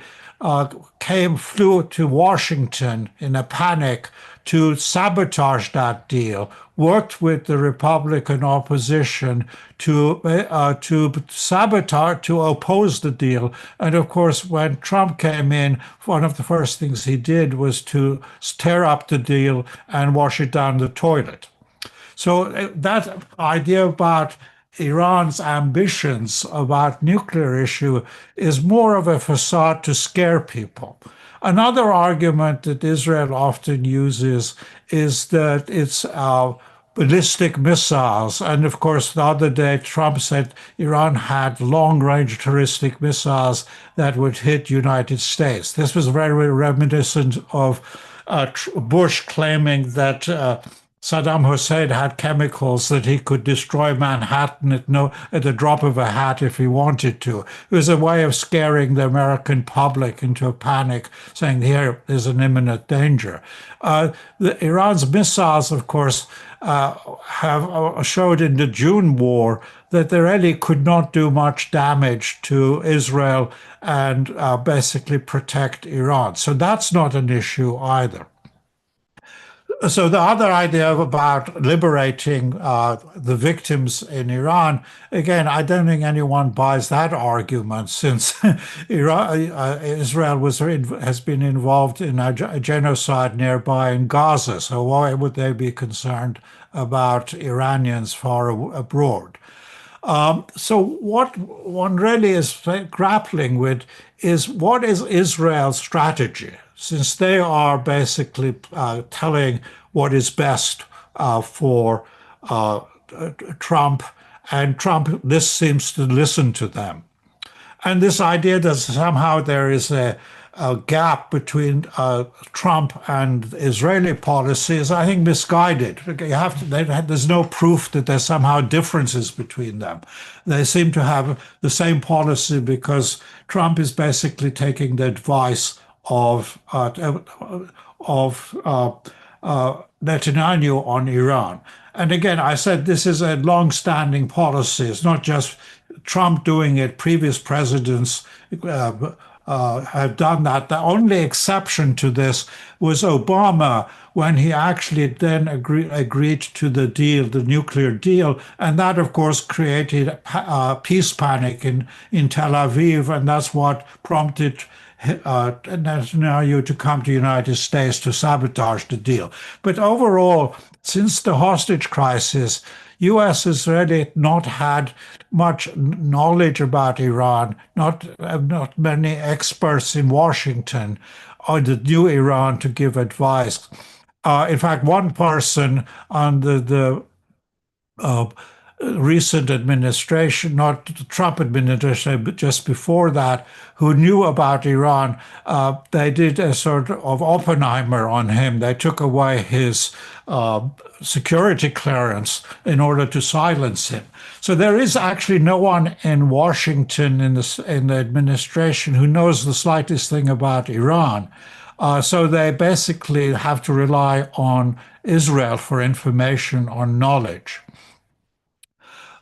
flew to Washington in a panic to sabotage that deal, worked with the Republican opposition to sabotage, to oppose the deal. And of course, when Trump came in, one of the first things he did was to tear up the deal and wash it down the toilet. So that idea about Iran's ambitions about nuclear issue is more of a facade to scare people. Another argument that Israel often uses is that it's ballistic missiles. And of course, the other day, Trump said Iran had long-range ballistic missiles that would hit United States. This was very reminiscent of Bush claiming that Saddam Hussein had chemicals that he could destroy Manhattan at the drop of a hat if he wanted to. It was a way of scaring the American public into a panic, saying here is an imminent danger. Iran's missiles, of course, have showed in the June war that they really could not do much damage to Israel and basically protect Iran. So that's not an issue either. So the other idea about liberating the victims in Iran, again, I don't think anyone buys that argument, since Israel has been involved in a genocide nearby in Gaza. So why would they be concerned about Iranians far abroad. So what one really is grappling with is what is Israel's strategy, since they are basically telling what is best for Trump, and Trump, this seems to listen to them. And this idea that somehow there is a gap between Trump and Israeli policy is, I think, misguided. There's no proof that there's somehow differences between them. They seem to have the same policy because Trump is basically taking the advice of Netanyahu on Iran. And again, I said this is a long-standing policy. It's not just Trump doing it. Previous presidents have done that. The only exception to this was Obama, when he actually then agreed to the deal, the nuclear deal. And that, of course, created peace panic in Tel Aviv. And that's what prompted Netanyahu to come to the United States to sabotage the deal. But overall, since the hostage crisis, U.S. has really not had much knowledge about Iran, not many experts in Washington on the new Iran to give advice. In fact, one person on the recent administration, not the Trump administration, but just before that, who knew about Iran, they did a sort of Oppenheimer on him. They took away his security clearance in order to silence him. So there is actually no one in Washington in the administration who knows the slightest thing about Iran. So they basically have to rely on Israel for information, on knowledge.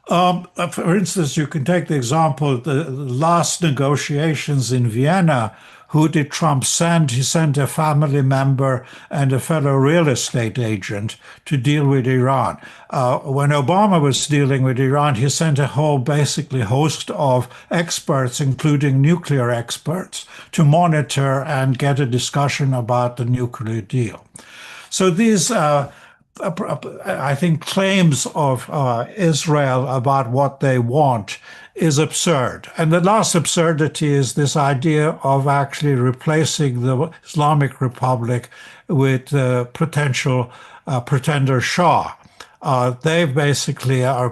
For instance, you can take the example of the last negotiations in Vienna. Who did Trump send? He sent a family member and a fellow real estate agent to deal with Iran. When Obama was dealing with Iran, he sent a whole basically host of experts, including nuclear experts, to monitor and get a discussion about the nuclear deal. So these I think claims of Israel about what they want is absurd. And the last absurdity is this idea of actually replacing the Islamic Republic with the potential pretender Shah. They basically are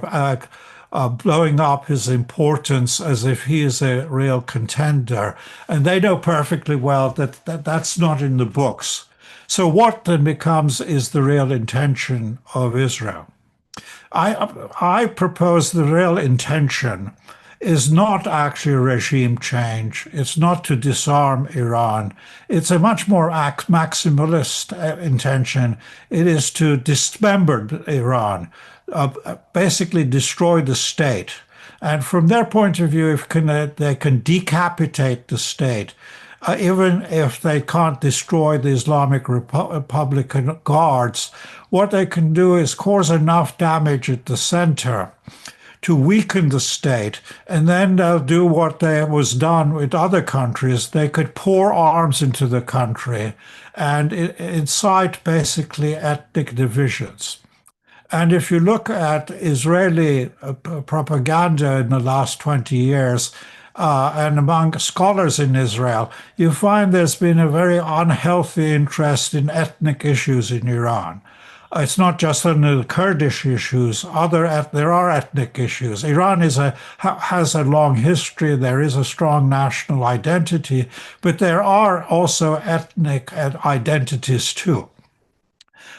blowing up his importance as if he is a real contender. And they know perfectly well that that's not in the books. So what then becomes is the real intention of Israel. I propose the real intention is not actually a regime change. It's not to disarm Iran. It's a much more maximalist intention. It is to dismember Iran, basically destroy the state. And from their point of view, if they can decapitate the state, even if they can't destroy the Islamic Republican guards, what they can do is cause enough damage at the center to weaken the state, and then they'll do what was done with other countries. They could pour arms into the country and incite basically ethnic divisions. And if you look at Israeli propaganda in the last 20 years, and among scholars in Israel, you find there's been a very unhealthy interest in ethnic issues in Iran. It's not just on the Kurdish issues. There are ethnic issues. Iran has a long history. There is a strong national identity, but there are also ethnic identities too.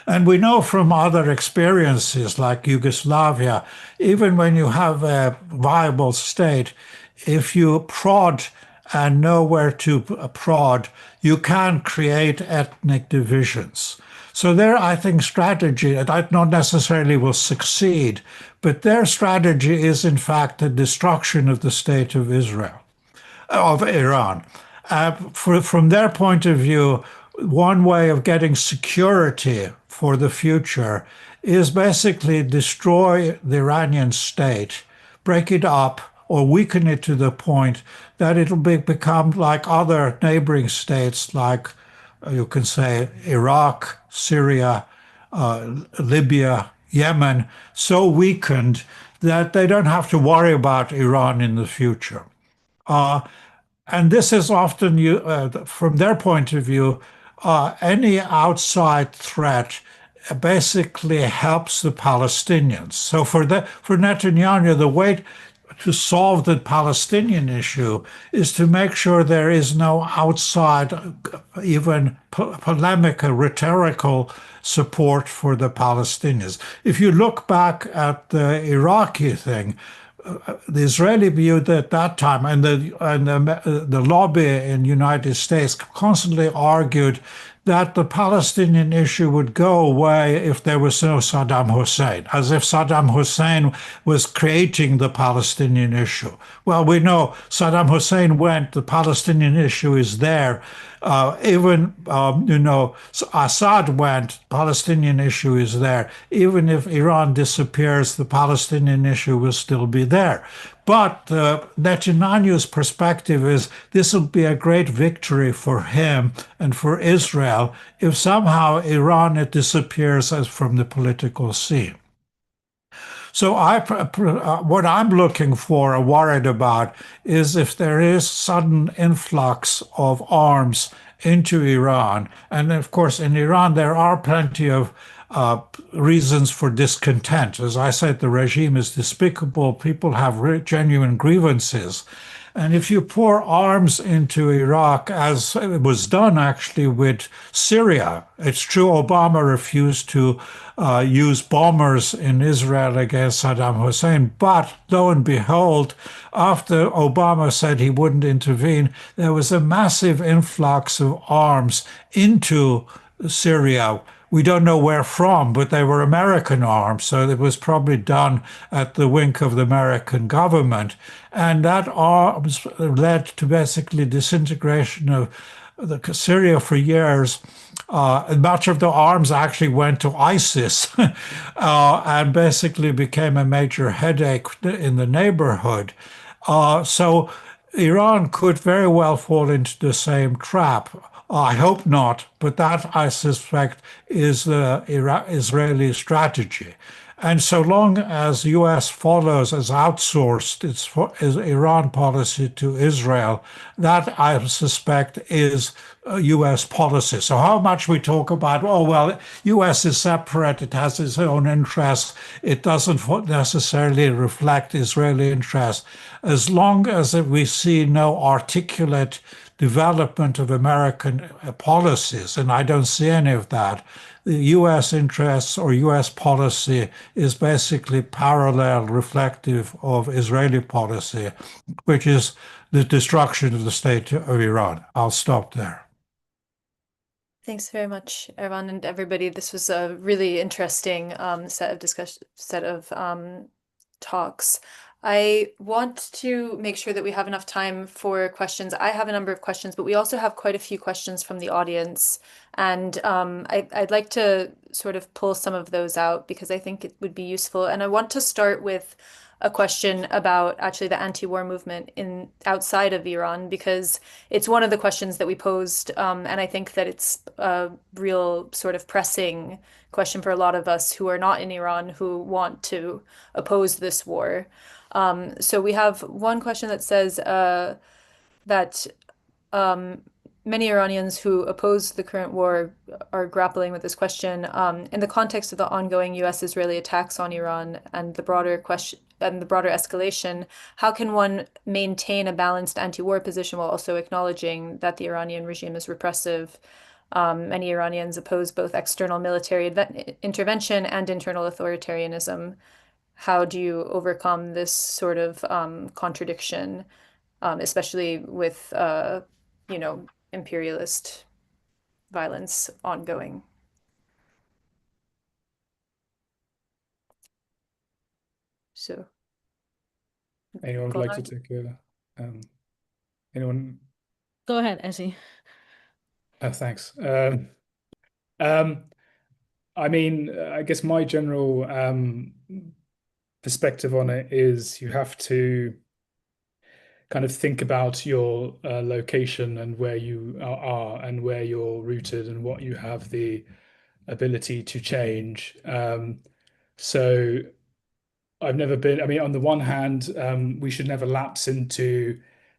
And we know from other experiences like Yugoslavia, even when you have a viable state, if you prod and know where to prod, you can create ethnic divisions. So their, I think, strategy, that not necessarily will succeed, but their strategy is, in fact, the destruction of the state of Israel, of Iran. From their point of view, one way of getting security for the future is basically destroy the Iranian state, break it up, or weaken it to the point that it'll become like other neighboring states, like you can say Iraq, Syria, Libya, Yemen so weakened that they don't have to worry about Iran in the future. And this is often, from their point of view, any outside threat basically helps the Palestinians. So for Netanyahu, the way to solve the Palestinian issue is to make sure there is no outside, even polemic or rhetorical support for the Palestinians. If you look back at the Iraqi thing, the Israeli view at that time, and the lobby in the United States constantly argued that the Palestinian issue would go away if there was no Saddam Hussein, as if Saddam Hussein was creating the Palestinian issue. Well, we know Saddam Hussein went, the Palestinian issue is there. Assad went, Palestinian issue is there. Even if Iran disappears, the Palestinian issue will still be there. But Netanyahu's perspective is this will be a great victory for him and for Israel if somehow Iran disappears from the political scene. So what I'm looking for or worried about is if there is sudden influx of arms into Iran. And of course, in Iran, there are plenty of reasons for discontent. As I said, the regime is despicable. People have genuine grievances. And if you pour arms into Iraq, as it was done actually with Syria, it's true Obama refused to use bombers in Israel against Saddam Hussein. But lo and behold, after Obama said he wouldn't intervene, there was a massive influx of arms into Syria. We don't know where from, but they were American arms, so it was probably done at the wink of the American government. And that arms led to basically disintegration of Syria for years. Much of the arms actually went to ISIS and basically became a major headache in the neighborhood. So Iran could very well fall into the same trap. I hope not, but that, I suspect, is the Israeli strategy. And so long as the U.S. follows as outsourced its Iran policy to Israel, that I suspect is U.S. policy. So how much we talk about, oh, well, U.S. is separate, it has its own interests, it doesn't necessarily reflect Israeli interests. As long as we see no articulate development of American policies, and I don't see any of that, the U.S. interests or U.S. policy is basically parallel, reflective of Israeli policy, which is the destruction of the state of Iran. I'll stop there. Thanks very much, Ervand, and everybody. This was a really interesting set of talks. I want to make sure that we have enough time for questions. I have a number of questions, but we also have quite a few questions from the audience. And I'd like to sort of pull some of those out because I think it would be useful. And I want to start with a question about actually the anti-war movement outside of Iran, because it's one of the questions that we posed. And I think that it's a real sort of pressing question for a lot of us who are not in Iran, who want to oppose this war. So we have one question that says that many Iranians who oppose the current war are grappling with this question in the context of the ongoing U.S.-Israeli attacks on Iran and the broader question and the broader escalation. How can one maintain a balanced anti-war position while also acknowledging that the Iranian regime is repressive? Many Iranians oppose both external military intervention and internal authoritarianism. How do you overcome this sort of contradiction, especially with, imperialist violence ongoing? So, anyone would like to take anyone? Go ahead, Essie. Thanks. I mean, I guess my general perspective on it is you have to kind of think about your location and where you are and where you're rooted and what you have the ability to change. So I've never been, I mean, on the one hand, we should never lapse into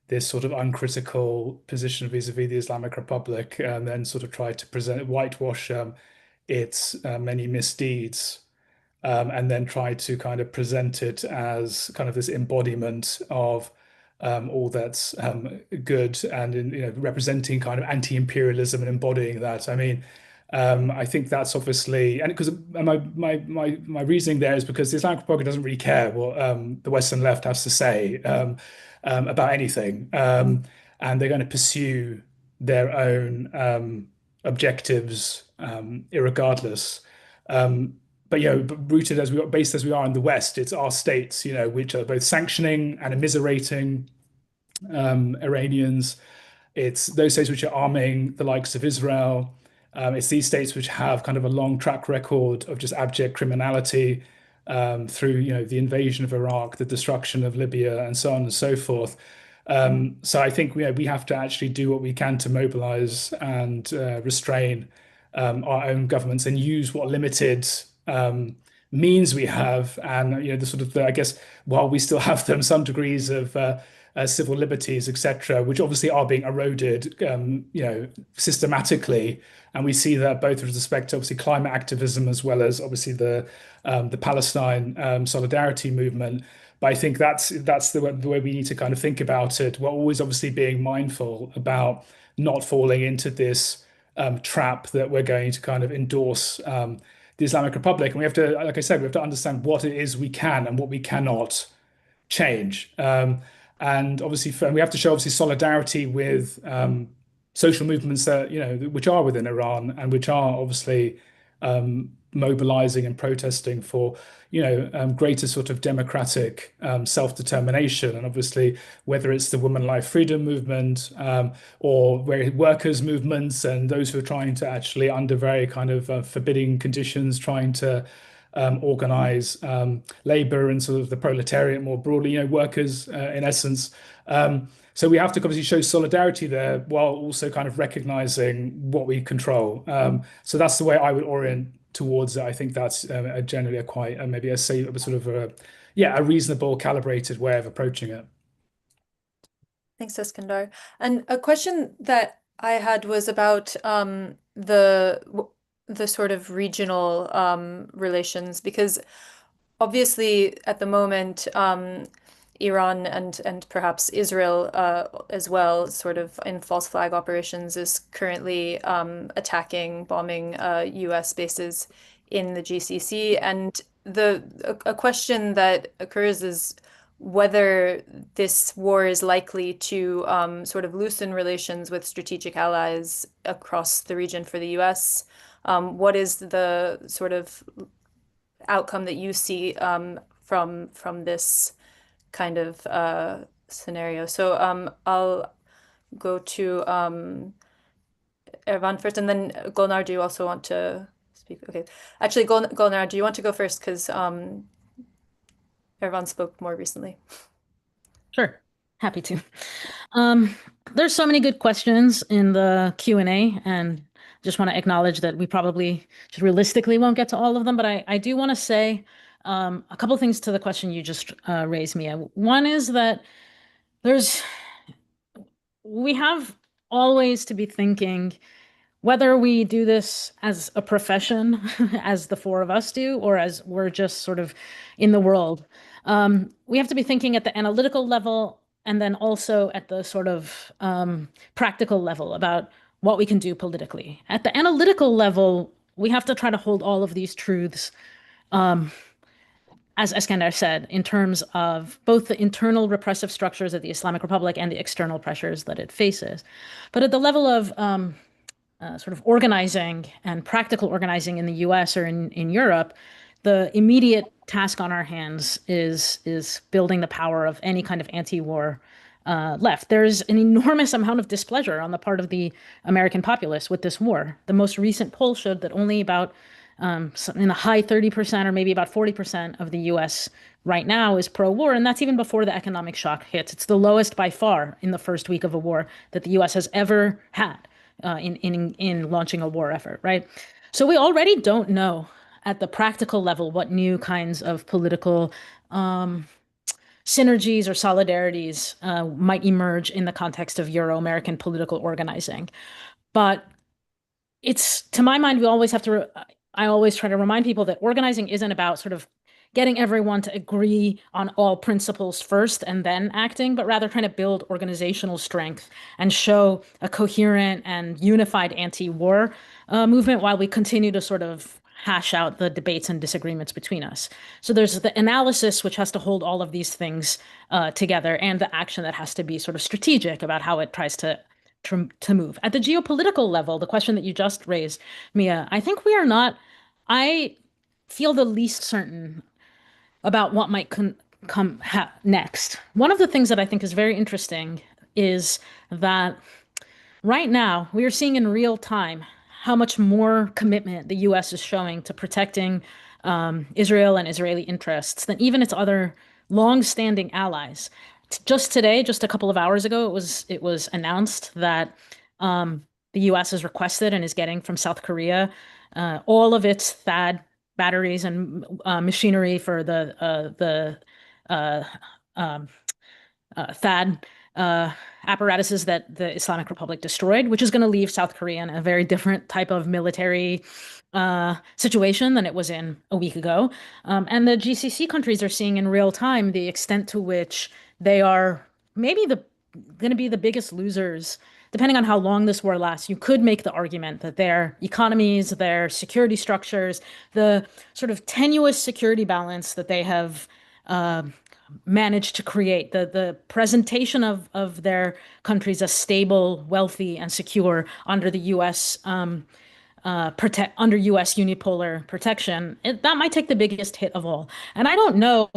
this sort of uncritical position vis-a-vis the Islamic Republic and then sort of try to whitewash its many misdeeds, and then try to kind of present it as kind of this embodiment of all that's good and representing kind of anti-imperialism and embodying that. I mean, I think that's obviously, and because my reasoning there is because the Islamic Republic doesn't really care what the Western left has to say about anything, and they're going to pursue their own objectives irregardless. But rooted as we are, based as we are in the West, it's our states, which are both sanctioning and immiserating Iranians. It's those states which are arming the likes of Israel. It's these states which have kind of a long track record of just abject criminality through, the invasion of Iraq, the destruction of Libya, and so on and so forth. So I think we have to actually do what we can to mobilize and restrain our own governments and use what limited means we have, and I guess while we still have them, some degrees of civil liberties, etc., which obviously are being eroded, systematically, and we see that both with respect to obviously climate activism as well as obviously the Palestine solidarity movement. But I think that's the way we need to kind of think about it. We're always obviously being mindful about not falling into this trap that we're going to kind of endorse the Islamic Republic. And we have to, like I said, we have to understand what it is we can and what we cannot change. And obviously, we have to show obviously solidarity with social movements that, which are within Iran and which are obviously mobilizing and protesting for, greater sort of democratic self-determination. And obviously, whether it's the Women Life Freedom movement or workers' movements and those who are trying to actually, under very kind of forbidding conditions, trying to organize labor and sort of the proletariat more broadly, workers in essence. So we have to obviously show solidarity there while also kind of recognizing what we control. So that's the way I would orient towards it. I think that's generally a quite maybe a sort of a reasonable, calibrated way of approaching it. Thanks, Eskandar. And a question that I had was about the sort of regional relations, because obviously at the moment Iran and perhaps Israel as well, sort of in false flag operations, is currently attacking, bombing US bases in the GCC. And a question that occurs is whether this war is likely to sort of loosen relations with strategic allies across the region for the US. What is the sort of outcome that you see from this kind of scenario? So I'll go to Ervand first, and then Golnar, do you also want to speak? Okay, actually, Golnar, do you want to go first? Because Ervand spoke more recently. Sure, happy to. There's so many good questions in the Q&A, and just want to acknowledge that we probably just realistically won't get to all of them, but I do want to say a couple of things to the question you just raised, Mia. One is that we have always to be thinking, whether we do this as a profession, as the four of us do, or as we're just sort of in the world, we have to be thinking at the analytical level and then also at the sort of practical level about what we can do politically. At the analytical level, we have to try to hold all of these truths, as Eskandar said, in terms of both the internal repressive structures of the Islamic Republic and the external pressures that it faces. But at the level of sort of organizing and practical organizing in the US or in Europe, the immediate task on our hands is building the power of any kind of anti-war left. There's an enormous amount of displeasure on the part of the American populace with this war. The most recent poll showed that only about in the high 30% or maybe about 40% of the US right now is pro-war, and that's even before the economic shock hits. It's the lowest by far in the first week of a war that the US has ever had in launching a war effort, right? So we already don't know at the practical level, what new kinds of political synergies or solidarities might emerge in the context of Euro-American political organizing. But it's, to my mind, I always try to remind people that organizing isn't about sort of getting everyone to agree on all principles first and then acting, but rather trying to build organizational strength and show a coherent and unified anti-war movement while we continue to sort of hash out the debates and disagreements between us. So there's the analysis, which has to hold all of these things together, and the action that has to be sort of strategic about how it tries to move. At the geopolitical level, the question that you just raised, Mia, I think I feel the least certain about what might come next. One of the things that I think is very interesting is that right now we are seeing in real time how much more commitment the U.S. is showing to protecting Israel and Israeli interests than even its other long-standing allies. Just today, just a couple of hours ago, it was announced that the U.S. has requested and is getting from South Korea all of its THAAD batteries and machinery for the THAAD apparatuses that the Islamic Republic destroyed, which is going to leave South Korea in a very different type of military situation than it was in a week ago. And the GCC countries are seeing in real time the extent to which they are maybe going to be the biggest losers. Depending on how long this war lasts, you could make the argument that their economies, their security structures, the sort of tenuous security balance that they have managed to create, the presentation of their countries as stable, wealthy, and secure under the U.S. Under U.S. unipolar protection, that might take the biggest hit of all. And I don't know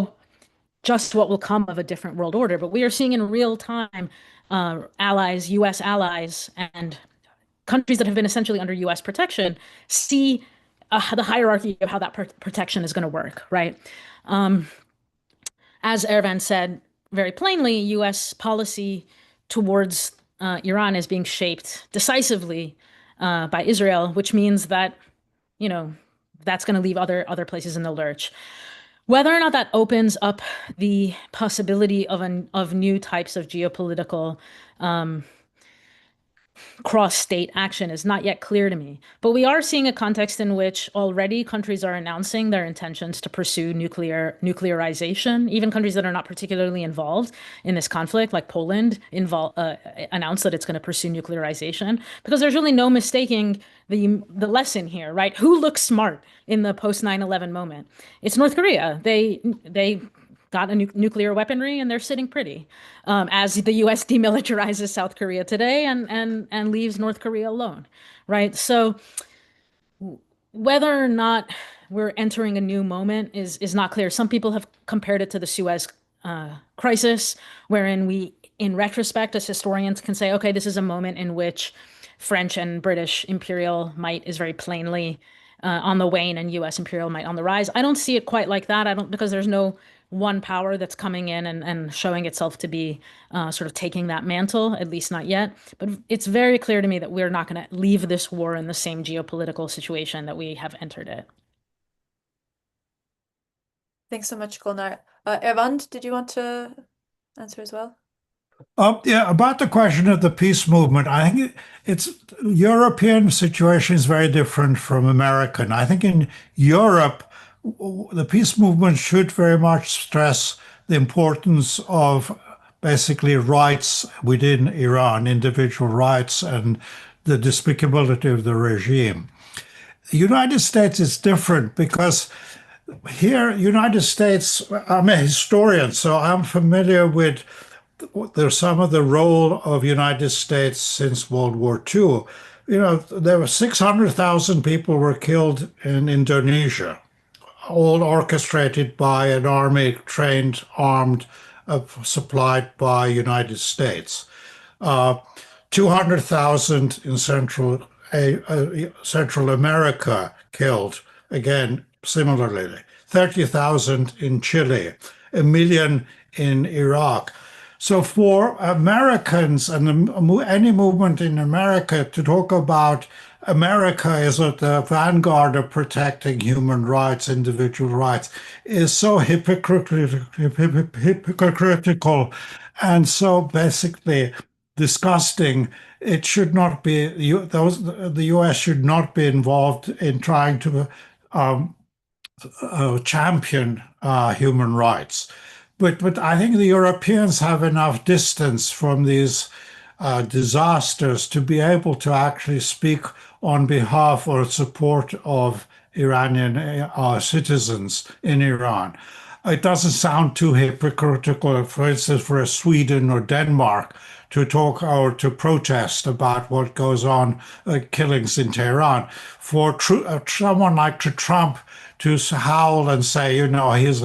just what will come of a different world order, but we are seeing in real time allies, U.S. allies, and countries that have been essentially under U.S. protection see the hierarchy of how that protection is going to work, right? As Ervand said very plainly, U.S. policy towards Iran is being shaped decisively by Israel, which means that, that's going to leave other places in the lurch. Whether or not that opens up the possibility of new types of geopolitical cross-state action is not yet clear to me. But we are seeing a context in which already countries are announcing their intentions to pursue nuclearization. Even countries that are not particularly involved in this conflict, like Poland, announced that it's going to pursue nuclearization, because there's really no mistaking the lesson here, right? Who looks smart in the post 9/11 moment? It's North Korea. They got a nuclear weaponry and they're sitting pretty, as the U.S. demilitarizes South Korea today and leaves North Korea alone, right? So whether or not we're entering a new moment is not clear. Some people have compared it to the Suez crisis, wherein we, in retrospect, as historians, can say, okay, this is a moment in which French and British imperial might is very plainly on the wane and U.S. imperial might on the rise. I don't see it quite like that. Because there's no one power that's coming in and showing itself to be sort of taking that mantle, at least not yet. But it's very clear to me that we're not going to leave this war in the same geopolitical situation that we have entered it. Thanks so much, Golnar. Ervand, did you want to answer as well? Yeah, about the question of the peace movement, I think it's European situation is very different from American. I think in Europe, the peace movement should very much stress the importance of basically rights within Iran, individual rights, and the despicability of the regime. The United States is different because here, United States, I'm a historian, so I'm familiar with some of the role of United States since World War II. There were 600,000 people were killed in Indonesia, all orchestrated by an army trained, armed, supplied by United States. 200,000 in Central America killed, again, similarly. 30,000 in Chile, 1 million in Iraq. So for Americans and any movement in America to talk about America is at the vanguard of protecting human rights, individual rights, is so hypocritical and so basically disgusting. It should not be, the US should not be involved in trying to um, champion human rights. But I think the Europeans have enough distance from these disasters to be able to actually speak on behalf or support of Iranian citizens in Iran. It doesn't sound too hypocritical, for instance, for a Sweden or Denmark to talk or to protest about what goes on, killings in Tehran. For someone like Trump to howl and say, you know, he's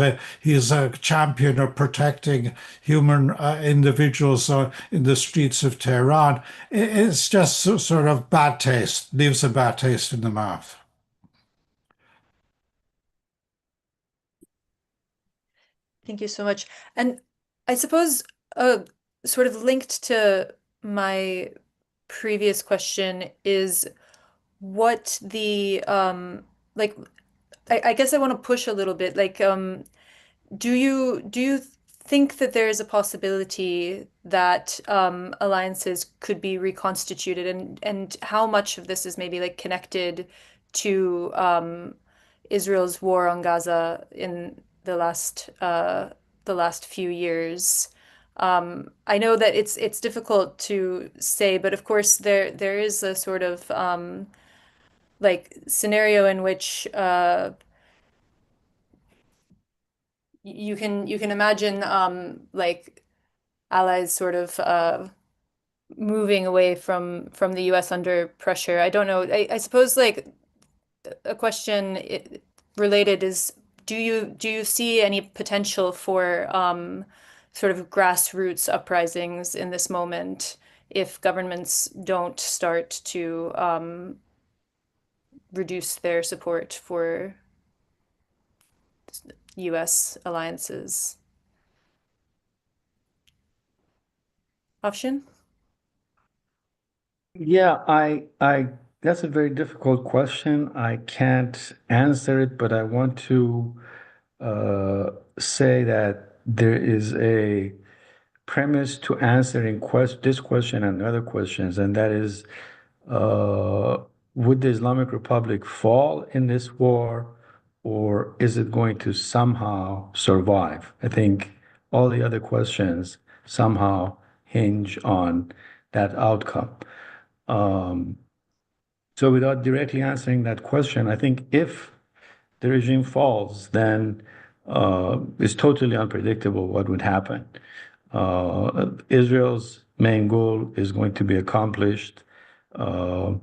a champion of protecting human individuals in the streets of Tehran, it's just sort of bad taste, leaves a bad taste in the mouth. Thank you so much. And I suppose sort of linked to my previous question is what the like I guess I want to push a little bit. Like do you think that there is a possibility that alliances could be reconstituted, and how much of this is maybe like connected to Israel's war on Gaza in the last few years? I know that it's difficult to say, but of course there is a sort of like scenario in which you can imagine like allies sort of moving away from the US under pressure. I don't know. I suppose like a question related is do you see any potential for sort of grassroots uprisings in this moment if governments don't start to reduce their support for US alliances? Afshin? Yeah, that's a very difficult question. I can't answer it, but I want to say that there is a premise to answering this question and other questions, and that is, uh, would the Islamic Republic fall in this war, or is it going to somehow survive? I think all the other questions somehow hinge on that outcome. Um, so without directly answering that question, I think if the regime falls, then it's totally unpredictable what would happen. Israel's main goal is going to be accomplished. Uh,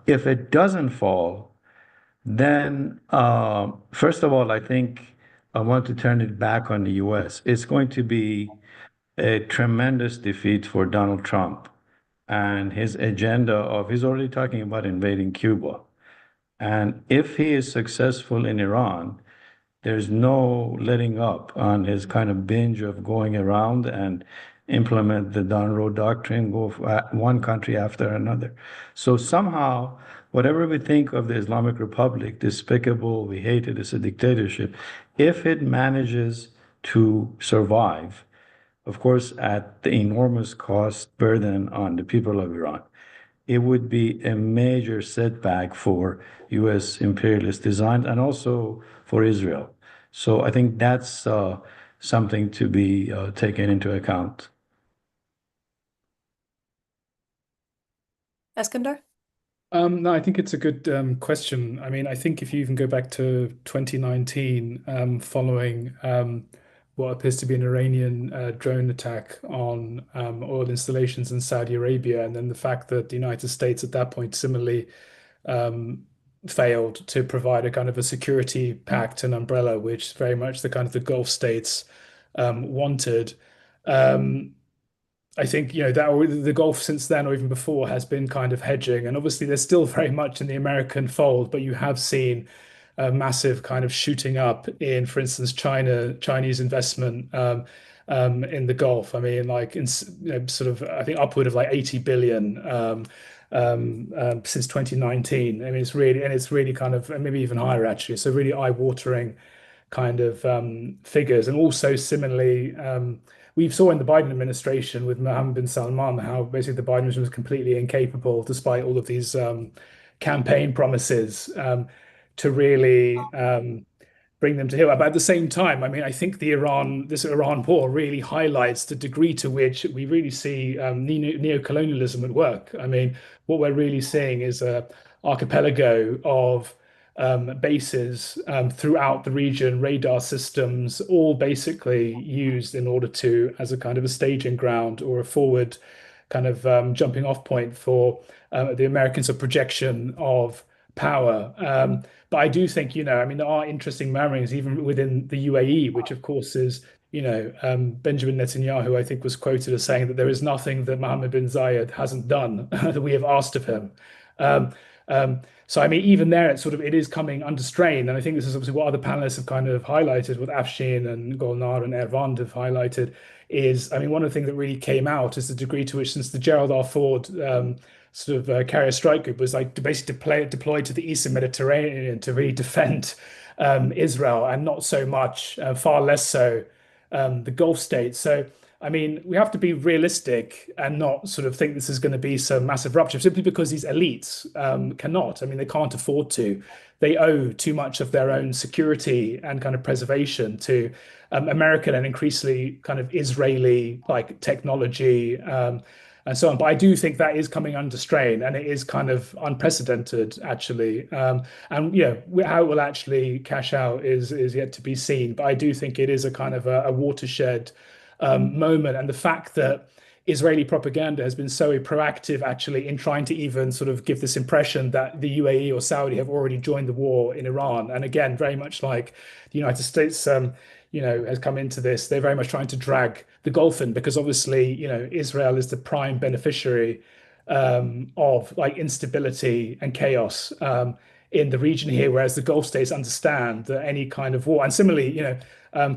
if it doesn't fall, then first of all, I think I want to turn it back on the US. It's going to be a tremendous defeat for Donald Trump and his agenda of, he's already talking about invading Cuba. And if he is successful in Iran, there's no letting up on his kind of binge of going around and implement the Donroe Doctrine, go one country after another. So somehow, whatever we think of the Islamic Republic, despicable, we hate it, it's a dictatorship, if it manages to survive, of course, at the enormous cost burden on the people of Iran, it would be a major setback for US imperialist design and also for Israel. So I think that's something to be taken into account. Eskandar? No, I think it's a good question. I mean, I think if you even go back to 2019, following what appears to be an Iranian drone attack on oil installations in Saudi Arabia, and then the fact that the United States at that point similarly failed to provide a kind of a security pact and umbrella, which very much the kind of the Gulf states wanted. I think, you know, that the Gulf since then or even before has been kind of hedging, and obviously they're still very much in the American fold, but you have seen a massive kind of shooting up in, for instance, Chinese investment in the Gulf. I mean, like in, you know, sort of I think upward of like 80 billion. since 2019. I mean, it's really kind of, and maybe even higher actually. So really eye-watering kind of figures. And also similarly, we saw in the Biden administration with Mohammed bin Salman how basically the Biden administration was completely incapable, despite all of these campaign promises, to really bring them to heel. But at the same time, I mean, I think this Iran war really highlights the degree to which we really see neo-colonialism at work. I mean, what we're really seeing is a archipelago of bases throughout the region, radar systems, all basically used in order to, as a kind of a staging ground or a forward kind of jumping off point for the Americans, a projection of power. But I do think, I mean, there are interesting murmurings even within the UAE, which of course is, Benjamin Netanyahu, I think, was quoted as saying that there is nothing that Mohammed bin Zayed hasn't done that we have asked of him. So I mean, even there, it is coming under strain, and I think this is obviously what other panelists have kind of highlighted, what Afshin and Golnar and Ervand have highlighted. Is, I mean, one of the things that really came out is the degree to which, since the Gerald R. Ford carrier strike group was like basically deployed to the Eastern Mediterranean to really defend Israel, and not so much, far less so, the Gulf states. So I mean, we have to be realistic and not sort of think this is going to be some massive rupture simply because these elites cannot. I mean, they can't afford to. They owe too much of their own security and kind of preservation to American and increasingly kind of Israeli like technology and so on. But I do think that is coming under strain, and it is kind of unprecedented, actually. And how it will actually cash out is yet to be seen. But I do think it is a kind of a watershed moment, and the fact that Israeli propaganda has been so proactive actually in trying to even sort of give this impression that the UAE or Saudi have already joined the war in Iran. And again, very much like the United States, has come into this, they're very much trying to drag the Gulf in, because obviously, Israel is the prime beneficiary of like instability and chaos in the region here, whereas the Gulf states understand that any kind of war, and similarly,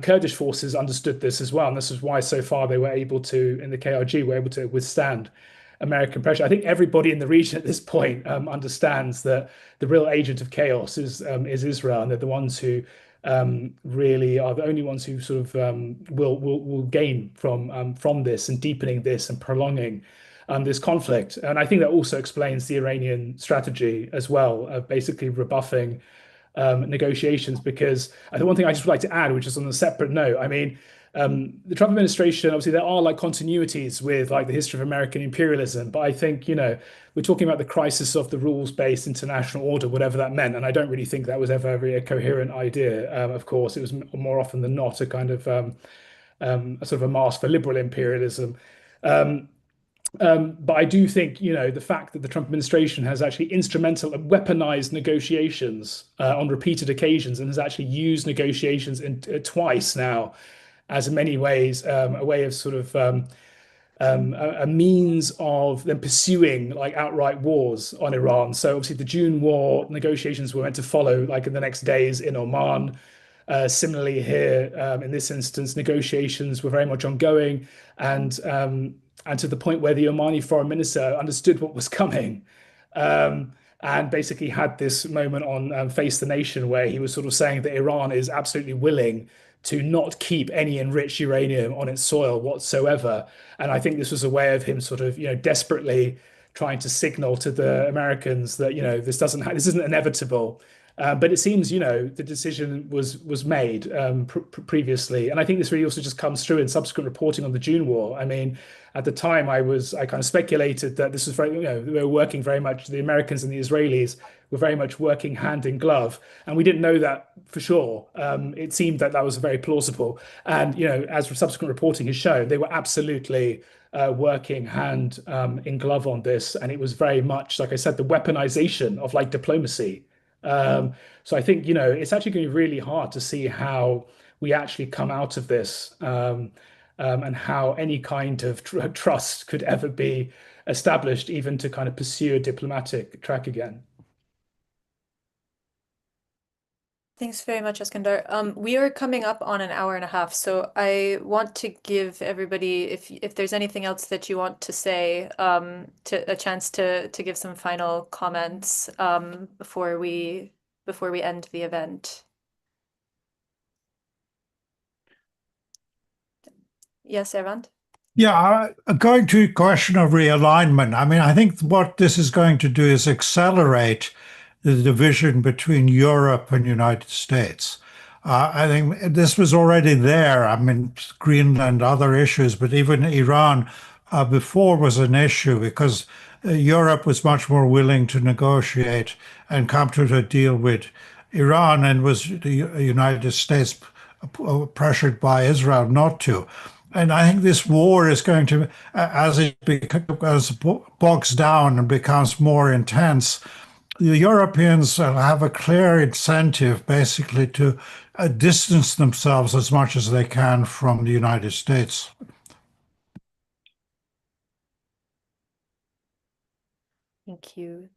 Kurdish forces understood this as well, and this is why so far they were able to, in the KRG, were able to withstand American pressure. I think everybody in the region at this point understands that the real agent of chaos is Israel, and they're the ones who really are the only ones who sort of will gain from this and deepening this and prolonging this conflict. And I think that also explains the Iranian strategy as well, of basically rebuffing negotiations. Because the one thing I just would like to add, which is on a separate note, I mean, the Trump administration, obviously there are like continuities with like the history of American imperialism, but I think, we're talking about the crisis of the rules-based international order, whatever that meant. And I don't really think that was ever really a coherent idea. Of course, it was more often than not a kind of a sort of a mask for liberal imperialism. But I do think, the fact that the Trump administration has actually weaponized negotiations on repeated occasions, and has actually used negotiations twice now as in many ways a way of sort of a means of them pursuing like outright wars on Iran. So obviously the June war negotiations were meant to follow like in the next days in Oman. Similarly here, in this instance, negotiations were very much ongoing, and to the point where the Omani foreign minister understood what was coming, and basically had this moment on Face the Nation where he was sort of saying that Iran is absolutely willing to not keep any enriched uranium on its soil whatsoever. And I think this was a way of him sort of, desperately trying to signal to the Americans that, this isn't inevitable. But it seems, the decision was made previously. And I think this really also just comes through in subsequent reporting on the June war. I mean, at the time, I kind of speculated that this was very, we were working very much, the Americans and the Israelis were very much working hand in glove. And we didn't know that for sure. It seemed that was very plausible. And, as subsequent reporting has shown, they were absolutely working hand in glove on this. And it was very much, like I said, the weaponization of like diplomacy. So I think, it's actually going to be really hard to see how we actually come out of this, and how any kind of trust could ever be established, even to kind of pursue a diplomatic track again. Thanks very much, Eskandar. We are coming up on an hour and a half, so I want to give everybody, if there's anything else that you want to say, to a chance to give some final comments before we end the event. Yes, Ervand? Yeah, going to a question of realignment. I mean, I think what this is going to do is accelerate the division between Europe and United States. I think this was already there. I mean, Greenland, other issues, but even Iran before was an issue because Europe was much more willing to negotiate and come to a deal with Iran, and was the United States pressured by Israel not to. And I think this war is going to, as it bogs down and becomes more intense, the Europeans have a clear incentive basically to distance themselves as much as they can from the United States. Thank you.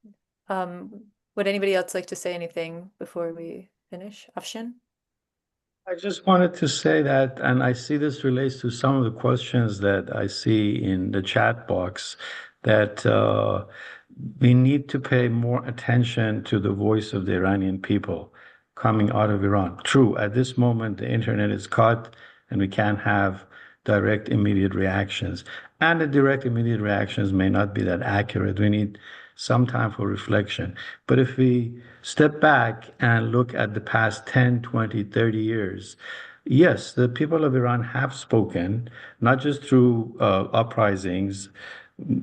Would anybody else like to say anything before we finish? Afshin? I just wanted to say that, and I see this relates to some of the questions that I see in the chat box, that we need to pay more attention to the voice of the Iranian people coming out of Iran. True, at this moment, the internet is cut and we can't have direct, immediate reactions. And the direct, immediate reactions may not be that accurate. We need some time for reflection. But if we step back and look at the past 10, 20, 30 years, yes, the people of Iran have spoken, not just through uprisings,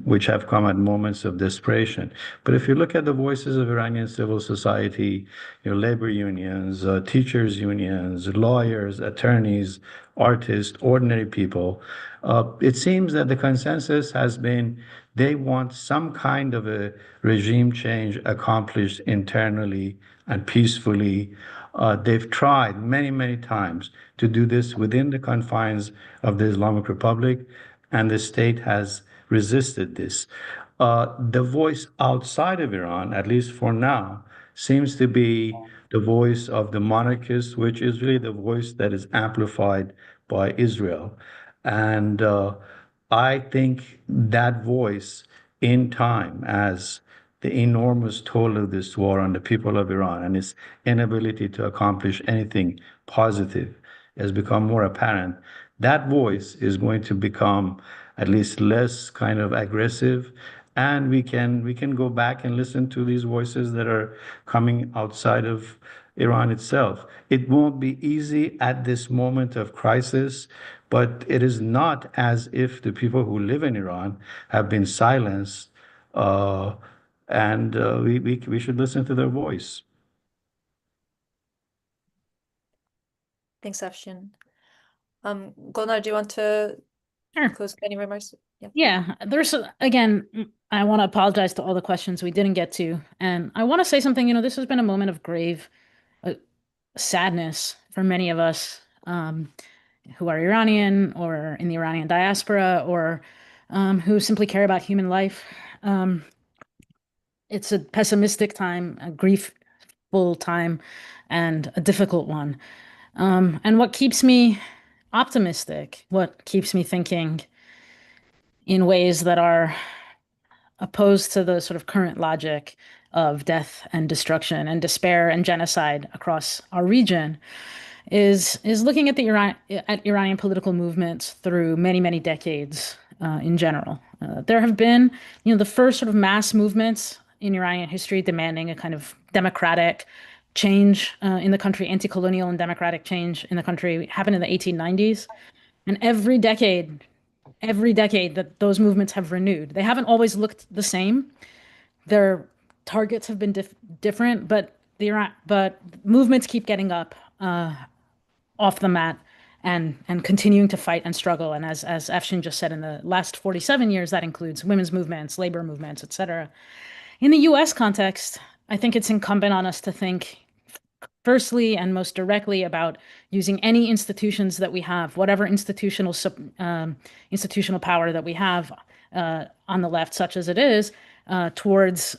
which have come at moments of desperation. But if you look at the voices of Iranian civil society, labor unions, teachers unions, lawyers, attorneys, artists, ordinary people, it seems that the consensus has been they want some kind of a regime change accomplished internally and peacefully. They've tried many, many times to do this within the confines of the Islamic Republic, and the state has resisted this. The voice outside of Iran, at least for now, seems to be the voice of the monarchists, which is really the voice that is amplified by Israel. And I think that voice, in time, as the enormous toll of this war on the people of Iran and its inability to accomplish anything positive has become more apparent, that voice is going to become at least less kind of aggressive, and we can go back and listen to these voices that are coming outside of Iran itself. It won't be easy at this moment of crisis, but it is not as if the people who live in Iran have been silenced, and we should listen to their voice. Thanks, Afshin. Golnar, do you want to Sure. close any remarks? Yeah, again, I want to apologize to all the questions we didn't get to. And I want to say something, this has been a moment of grave sadness for many of us who are Iranian or in the Iranian diaspora, or who simply care about human life. It's a pessimistic time, a griefful time, and a difficult one. And what keeps me optimistic, what keeps me thinking in ways that are opposed to the sort of current logic of death and destruction and despair and genocide across our region, is looking at Iranian political movements through many, many decades in general. There have been, the first sort of mass movements in Iranian history demanding a kind of democratic change in the country, anti-colonial and democratic change in the country happened in the 1890s. And every decade that those movements have renewed, they haven't always looked the same. Their targets have been different, but movements keep getting up off the mat and continuing to fight and struggle. And as Afshin just said, in the last 47 years, that includes women's movements, labor movements, etc. In the U.S. context, I think it's incumbent on us to think firstly and most directly about using any institutions that we have, whatever institutional power that we have on the left, such as it is, towards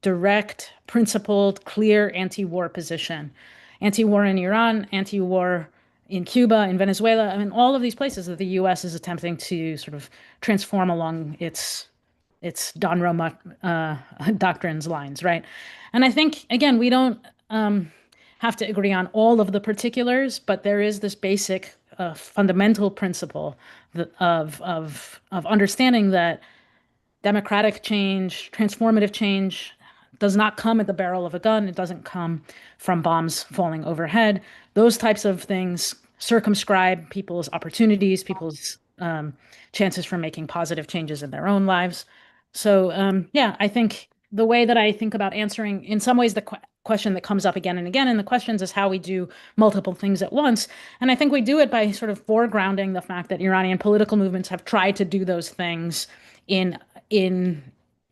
direct, principled, clear anti-war position. Anti-war in Iran, anti-war in Cuba, in Venezuela, I mean, all of these places that the U.S. is attempting to sort of transform along its Don Roma doctrines lines, right? And I think, again, we don't have to agree on all of the particulars, but there is this basic fundamental principle of understanding that democratic change, transformative change does not come at the barrel of a gun. It doesn't come from bombs falling overhead. Those types of things circumscribe people's opportunities, people's chances for making positive changes in their own lives. So yeah, I think the way that I think about answering, in some ways, the question that comes up again and again in the questions is how we do multiple things at once. And I think we do it by sort of foregrounding the fact that Iranian political movements have tried to do those things in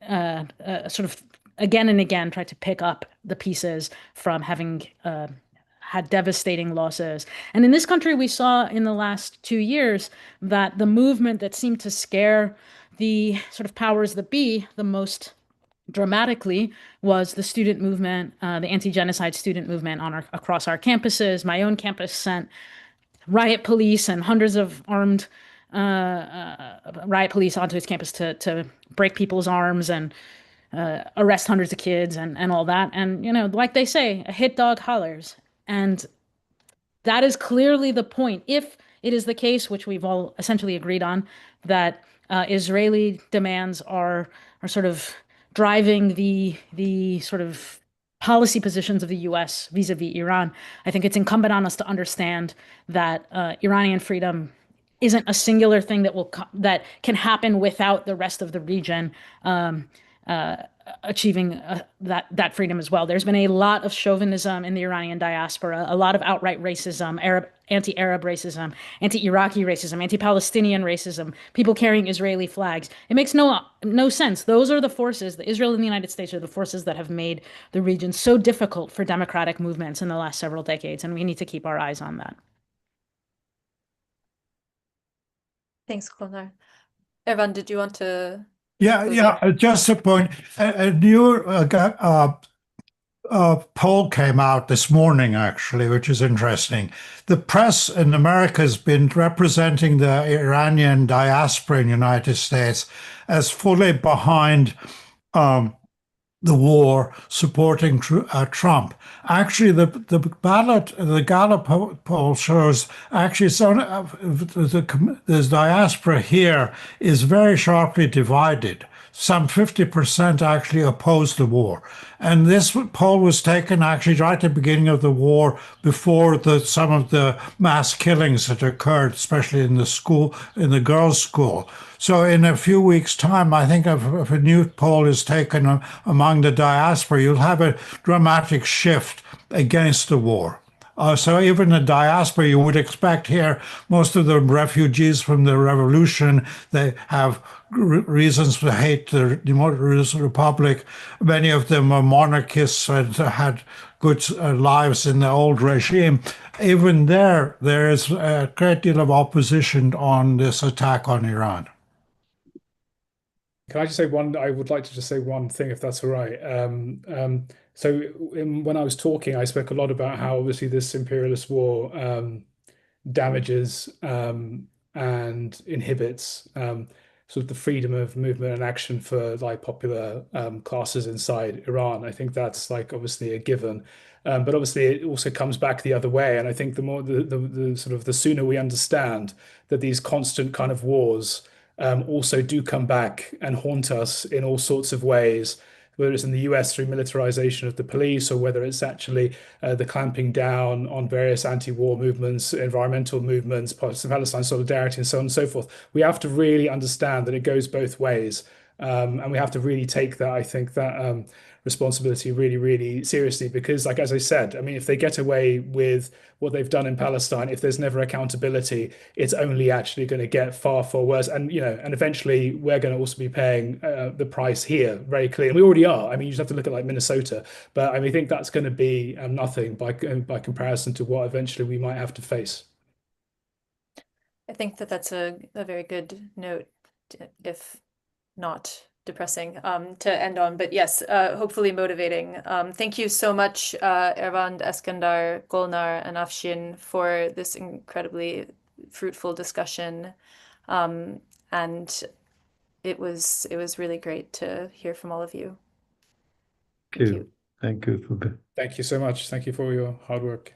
sort of again and again, tried to pick up the pieces from having had devastating losses. And in this country, we saw in the last 2 years that the movement that seemed to scare the sort of powers that be the most dramatically was the student movement, the anti-genocide student movement across our campuses. My own campus sent riot police and hundreds of armed riot police onto its campus to break people's arms and arrest hundreds of kids and all that. And, you know, like they say, a hit dog hollers. And that is clearly the point. If it is the case, which we've all essentially agreed on, that Israeli demands are sort of driving the sort of policy positions of the U.S. vis-a-vis Iran, I think it's incumbent on us to understand that Iranian freedom isn't a singular thing that can happen without the rest of the region achieving that freedom as well. There's been a lot of chauvinism in the Iranian diaspora, a lot of outright racism, anti-Arab racism, anti-Iraqi racism, anti-Palestinian racism, people carrying Israeli flags. It makes no sense. Those are the forces, Israel and the United States are the forces that have made the region so difficult for democratic movements in the last several decades, and we need to keep our eyes on that. Thanks, Golnar. Ervand, did you want to? Yeah. Just a point. A new poll came out this morning, actually, which is interesting. The press in America has been representing the Iranian diaspora in the United States as fully behind the war, supporting Trump. Actually, the Gallup poll shows actually the diaspora here is very sharply divided. Some 50% actually oppose the war. And this poll was taken actually right at the beginning of the war, before some of the mass killings that occurred, especially in the girls' school. So in a few weeks' time, I think if a new poll is taken among the diaspora, you'll have a dramatic shift against the war. So even the diaspora, you would expect here, most of the refugees from the revolution, they have reasons to hate the Democratic Republic. Many of them are monarchists and had good lives in the old regime. Even there is a great deal of opposition on this attack on Iran. Can I just say I would like to just say one thing, if that's all right. So when I was talking, I spoke a lot about how obviously this imperialist war damages and inhibits sort of the freedom of movement and action for like popular classes inside Iran. I think that's like obviously a given. But obviously it also comes back the other way. And I think the more the sort of the sooner we understand that these constant kind of wars also do come back and haunt us in all sorts of ways, whether it's in the US through militarization of the police, or whether it's actually the clamping down on various anti-war movements, environmental movements, Palestine solidarity, and so on and so forth. We have to really understand that it goes both ways. And we have to really take that, I think, that responsibility really, really seriously, because like, as I said, I mean, if they get away with what they've done in Palestine, if there's never accountability, it's only actually going to get far, far worse. And, you know, and eventually we're going to also be paying the price here very clearly. And we already are. I mean, you just have to look at like Minnesota, but I mean, I think that's going to be nothing by comparison to what eventually we might have to face. I think that's a very good note, if not depressing to end on, but yes, hopefully motivating. Thank you so much, Ervand, Eskandar, Golnar, and Afshin for this incredibly fruitful discussion. And it was really great to hear from all of you. Thank you. Thank you for Thank you so much. Thank you for your hard work.